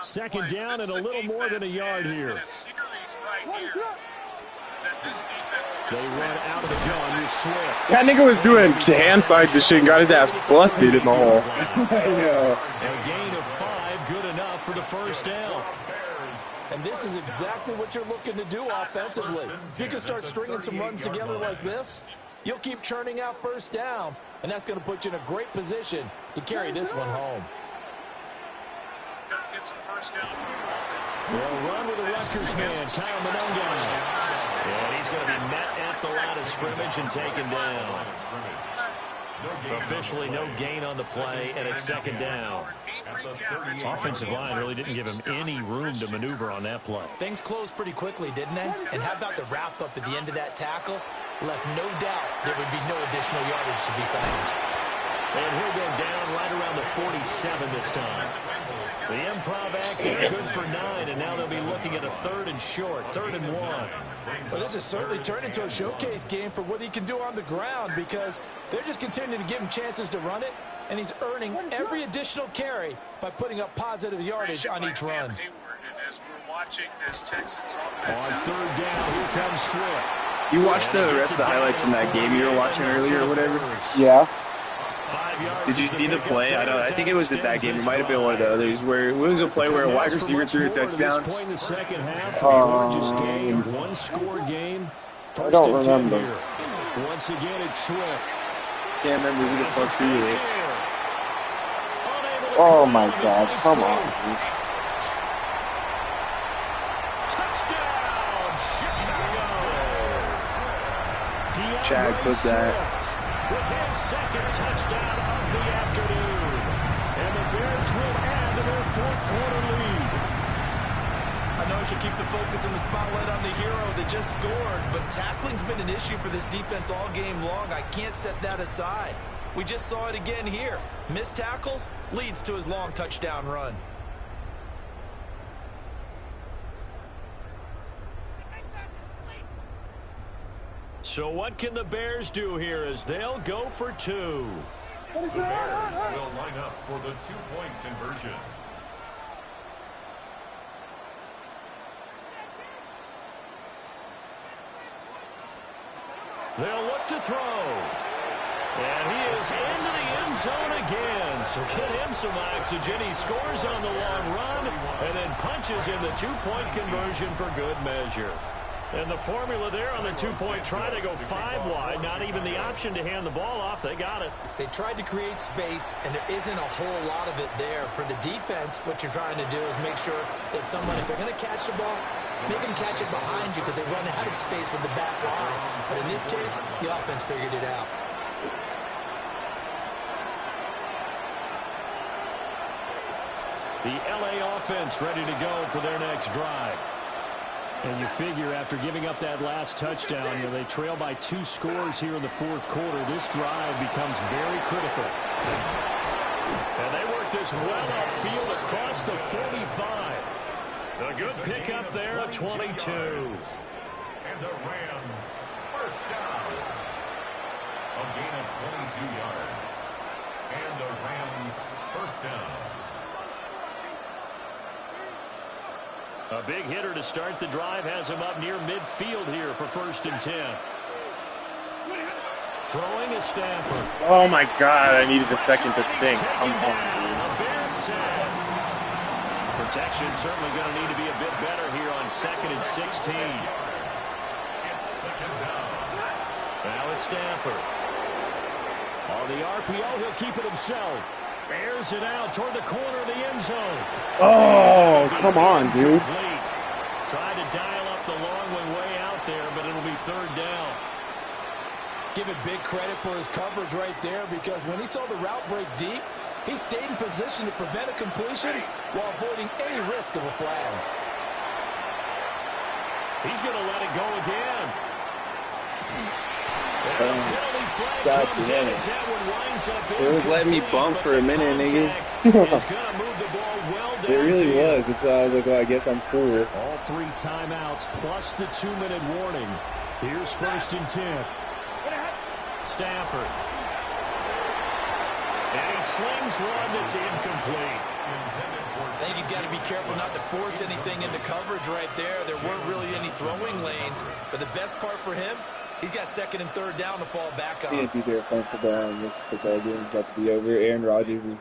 Second down and a little more than a yard here. They run out of the gun. Swift. That nigga was doing hand signs and shit and got his ass busted in the hole. I know. A gain of 5, good enough for the 1st down. And this is exactly what you're looking to do offensively. If you can start stringing some runs together like this, you'll keep churning out 1st downs, and that's going to put you in a great position to carry this one home. They'll run with the Rutgers man, Kyle Monunga. And he's going to be met at the line of scrimmage and taken down. Officially no gain on the play, and it's 2nd down. Offensive line really didn't give him any room to maneuver on that play. Things closed pretty quickly, didn't they? And how about the wrap-up at the end of that tackle? Left no doubt there would be no additional yardage to be found. And he'll go down right around the 47 this time. The improv act there, good for 9, and now they'll be looking at a 3rd and short, 3rd and 1. Well, this has certainly turned into a showcase game for what he can do on the ground because they're just continuing to give him chances to run it, and he's earning every additional carry by putting up positive yardage on each run. On 3rd down, here comes Swift. You watched the rest of the highlights from that game you were watching earlier or whatever? Yeah. Did you see the play? I think it was at that game. It might have been one of the others. Where it was a play where a wide receiver threw a touchdown. One-score game. I don't remember. Once again, it's Swift. Can't remember who the fuck threw it. Oh my gosh! Come on. Dude. Touchdown, Chicago. Chad, clip that. with his second touchdown of the afternoon. And the Bears will add to their fourth quarter lead. I know I should keep the focus and the spotlight on the hero that just scored, but tackling's been an issue for this defense all game long. I can't set that aside. We just saw it again here. Missed tackles leads to his long touchdown run. So what can the Bears do here as they'll go for two? The Bears will line up for the two-point conversion. They'll look to throw. And he is into the end zone again. So get him some oxygen. He scores on the long run and then punches in the two-point conversion for good measure. And the formula there on the two-point try to go 5 wide. Not even the option to hand the ball off. They got it. They tried to create space, and there isn't a whole lot of it there. For the defense, what you're trying to do is make sure that if they're going to catch the ball, make them catch it behind you because they run out of space with the back line. But in this case, the offense figured it out. The LA offense ready to go for their next drive. And you figure after giving up that last touchdown, they trail by 2 scores here in the fourth quarter. This drive becomes very critical. And they work this well upfield across the 45. A good pickup there at 22. And the Rams first down. A gain of 22 yards. And the Rams first down. A big hitter to start the drive has him up near midfield here for 1st and 10. Throwing is Stafford. Oh my God, I needed a second to think. Come on, dude. Protection certainly going to need to be a bit better here on 2nd and 16. Now it's Stafford. On the RPO, he'll keep it himself. Airs it out toward the corner of the end zone. Oh, come on, dude. Tried to dial up the long one way out there, but it'll be 3rd down. Give it big credit for his coverage right there, because when he saw the route break deep, he stayed in position to prevent a completion while avoiding any risk of a flag. He's going to let it go again. God damn it. It was letting me bump for a minute, nigga. It really was. It's I was like, well, I guess I'm cool. All 3 timeouts plus the 2-minute warning. Here's 1st and 10. Stafford. And he slings one that's incomplete. I think he's got to be careful not to force anything into coverage right there. There weren't really any throwing lanes. But the best part for him, he's got 2nd and 3rd down to fall back on. Can't be there playing football in this football game. About to be over. Aaron Rodgers is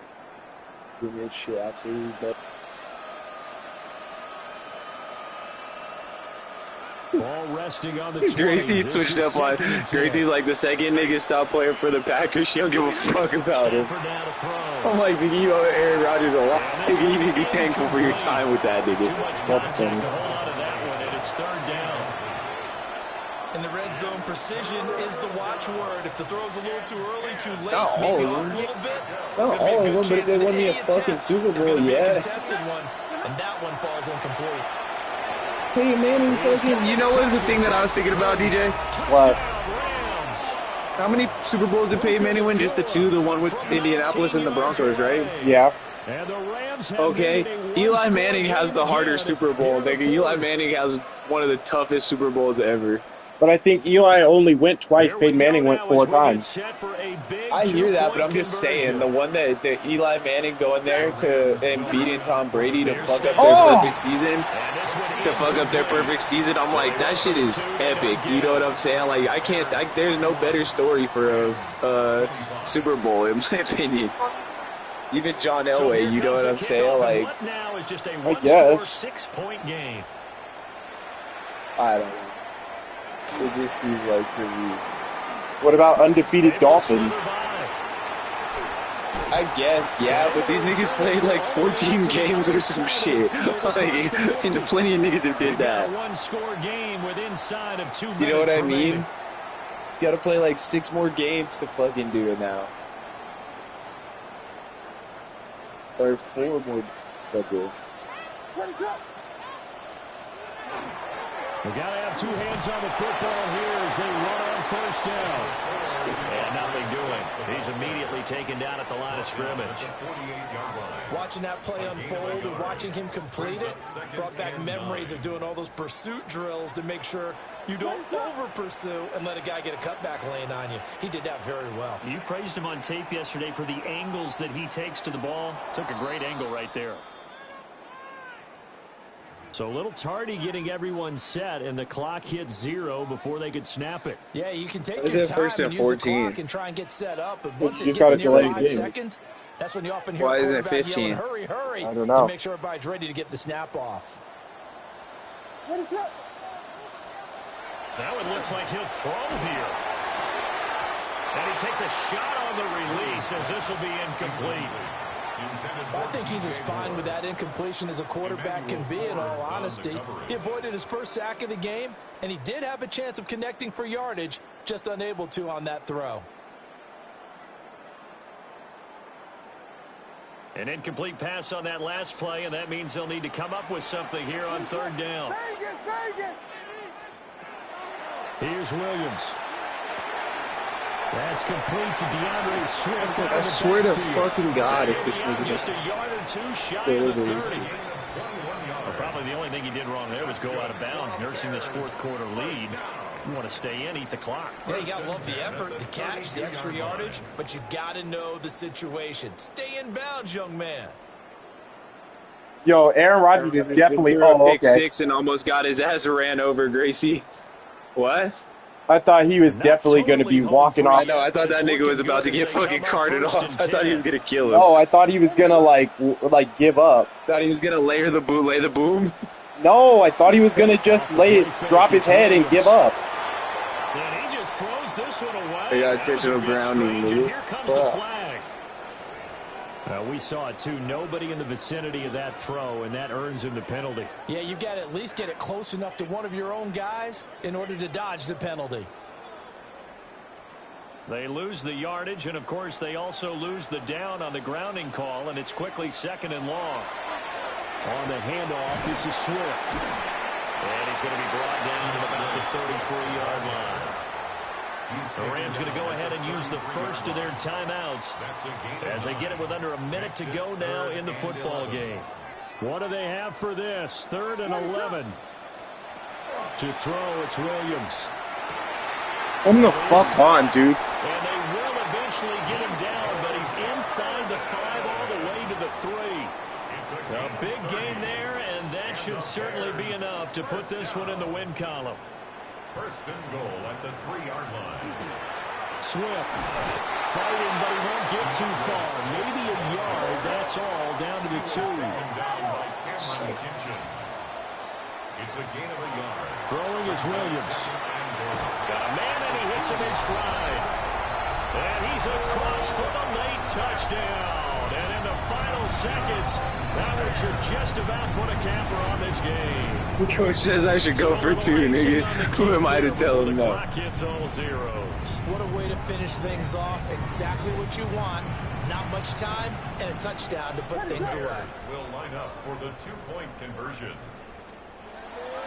doing this shit absolutely better. Ball resting on the 20. Gracie switched up on. Gracie's like, the second nigga stopped playing for the Packers, she don't give a fuck about him. I'm like, nigga, you owe Aaron Rodgers a lot. Nigga, you need to be thankful for your time with that, nigga. That's funny. It's 3rd down. In the red zone, precision is the watchword. If the throw's a little too early, too late, not maybe all off of a little bit. Not all of them, but if they won me a fucking Super Bowl, yeah. Contested one, and that one falls incomplete. Peyton Manning fucking, you know what is the thing that I was thinking about, DJ? What? How many Super Bowls did Peyton Manning win? Just the 2, the one with Indianapolis and the Broncos, right? Yeah. Okay, Eli Manning has the harder Super Bowl, nigga. Eli Manning has one of the toughest Super Bowls ever. But I think Eli only went twice. Peyton Manning went 4 times. I hear that, but I'm just saying, the one that Eli Manning going there and beating Tom Brady to fuck up their perfect season, I'm like, that shit is epic. You know what I'm saying? Like, there's no better story for a Super Bowl, in my opinion. Even John Elway, you know what I'm saying? Like, I guess. 6-point game. I don't know. It just seems like to me. What about undefeated Dolphins? I guess, yeah, but these niggas played like 14 games or some shit. Like, and plenty of niggas have did that. One-score game with inside of 2 minutes. You know what I mean? Got to play like 6 more games to fucking do it now. Or 4 more. We got to have 2 hands on the football here as they run on first down. And nothing doing. He's immediately taken down at the line of scrimmage. Watching that play unfold and watching him complete it brought back memories of doing all those pursuit drills to make sure you don't over-pursue and let a guy get a cutback lane on you. He did that very well. You praised him on tape yesterday for the angles that he takes to the ball. Took a great angle right there. So a little tardy getting everyone set, and the clock hits 0 before they could snap it. Yeah, you can take your time first and and use 14? the clock and try and get set up, but once You it gotta gets near delay 5 game. seconds, that's when you often hear Why isn't it quarterback 15? yelling, hurry, hurry, I don't know. to make sure everybody's ready to get the snap off. Now it looks like he'll throw here. And he takes a shot on the release as this will be incomplete. I think he's as fine with that incompletion as a quarterback can be, in all honesty. He avoided his first sack of the game, and he did have a chance of connecting for yardage, just unable to on that throw. An incomplete pass on that last play, and that means they'll need to come up with something here on third down. Here's Williams. That's complete to DeAndre Swift. I swear to fucking God, if this nigga just a yard or 2 shy of the 30. Well, probably the only thing he did wrong there was go out of bounds, nursing this fourth quarter lead. You want to stay in, eat the clock. Yeah, you got to love the effort, the catch, the extra yardage, but you got to know the situation. Stay in bounds, young man. Yo, Aaron Rodgers is definitely. Pick 6 and almost got his ass ran over, Gracie. What? I thought he was definitely going to be walking off. I know. I thought that nigga was about to get fucking carted off. I thought he was going to kill him. No, I thought he was going to like give up. Thought he was going to lay the boom. No, I thought he was going to just drop his head and give up. And he just throws this one away. I got intentional grounding, nigga. Here comes the flag. We saw it too. Nobody in the vicinity of that throw, and that earns him the penalty. Yeah, you've got to at least get it close enough to one of your own guys in order to dodge the penalty. They lose the yardage, and of course they also lose the down on the grounding call, and it's quickly 2nd and long. On the handoff, this is Swift. And he's going to be brought down to about the 33-yard line. The Rams going to go ahead and use the first of their timeouts as they get it with under a minute to go now in the football game. What do they have for this? 3rd and 11. To throw, it's Williams. Come the fuck on, dude. And they will eventually get him down, but he's inside the 5 all the way to the 3. A big gain there, and that should certainly be enough to put this one in the win column. 1st and goal at the 3-yard line. Swift fighting, but he won't get too far. Maybe a yard, that's all, down to the 2. It's a gain of a yard. Throwing is Williams. Got a man, and he hits him in stride. And he's across for the late touchdown. And in the final seconds, that would should just about put a capper on this game. The coach says I should go for 2, nigga. Who am I to tell him the no? clock hits all zeros. What a way to finish things off. Exactly what you want. Not much time and a touchdown to put things away. Will line up for the 2-point conversion.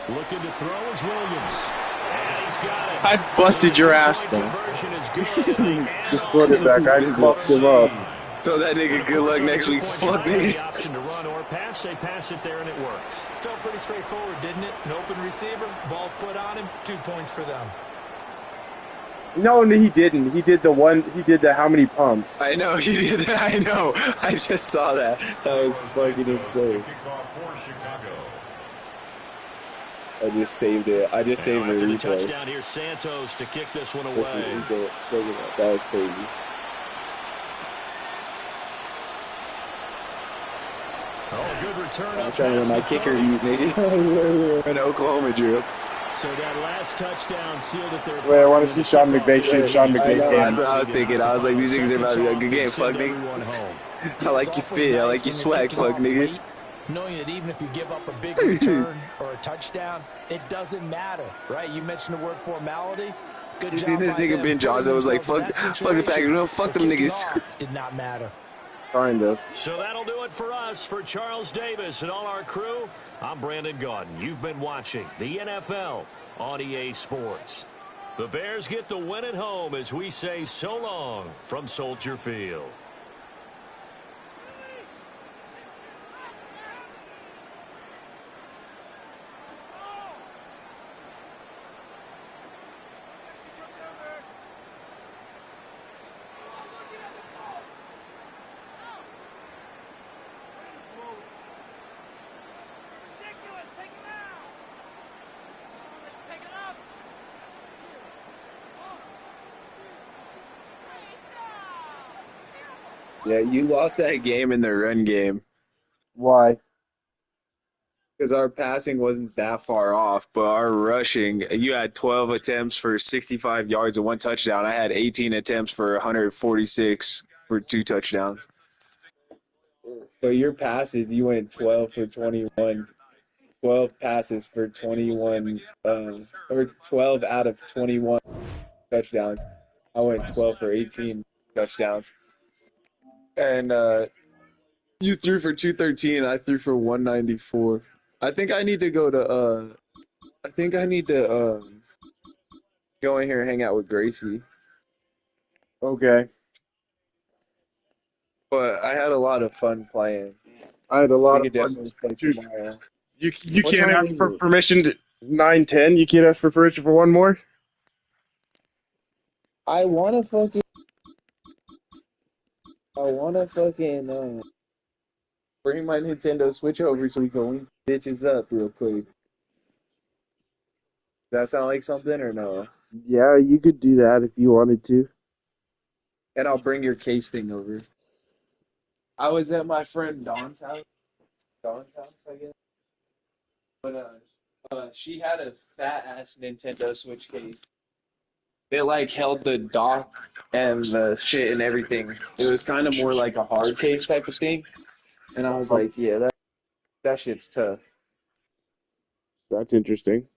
Looking to throw is Williams. And he's got it. I busted your ass, though. The quarterback, I fucked him up. Tell that nigga good luck next week. Fuck me. The option to run or pass, they pass it there and it works. Felt pretty straightforward, didn't it? An open receiver, ball's put on him, 2 points for them. No, he didn't. He did the how many pumps. I know, he did. I know. I just saw that. That was fucking insane. I just saved it. I just saved the replays. Touchdown here, Santos to kick this one away. That was crazy. Oh, good return. I'm trying to let my kicker eat, nigga. An Oklahoma drill. So that last touchdown sealed it there. Wait, I want to see Sean McVay shoot Sean McVay's game. That's what I was thinking. I was like, these niggas are about to be a good game, fuck nigga. I like your fit. I like your swag, fuck nigga. Knowing that even if you give up a big return or a touchdown, it doesn't matter, right? You mentioned the word formality. Good You see job this by nigga them. Ben Johnson was like, fuck the pack. No, fuck them niggas. Did not matter. Kind of. So that'll do it for us. For Charles Davis and all our crew, I'm Brandon Gaudin. You've been watching the NFL on EA Sports. The Bears get the win at home as we say so long from Soldier Field. Yeah, you lost that game in the run game. Why? Because our passing wasn't that far off, but our rushing, you had 12 attempts for 65 yards and 1 touchdown. I had 18 attempts for 146 for 2 touchdowns. But your passes, you went 12 for 21. 12 passes for 21, or 12 out of 21 touchdowns. I went 12 for 18 touchdowns. And you threw for 213. I threw for 194. I think I need to go to go in here and hang out with Gracie. Okay. But I had a lot of fun playing. I had a lot We of could fun. definitely play Dude, tomorrow. you What can't time ask is for it? permission to 9:10. You can't ask for permission for one more. I wanna fucking bring my Nintendo Switch over so we can link bitches up real quick. Does that sound like something or no? Yeah, you could do that if you wanted to. And I'll bring your case thing over. I was at my friend Dawn's house. I guess. But she had a fat ass Nintendo Switch case. It like held the dock and the shit and everything. It was kind of more like a hard case type of thing. And I was like, yeah, that shit's tough. That's interesting.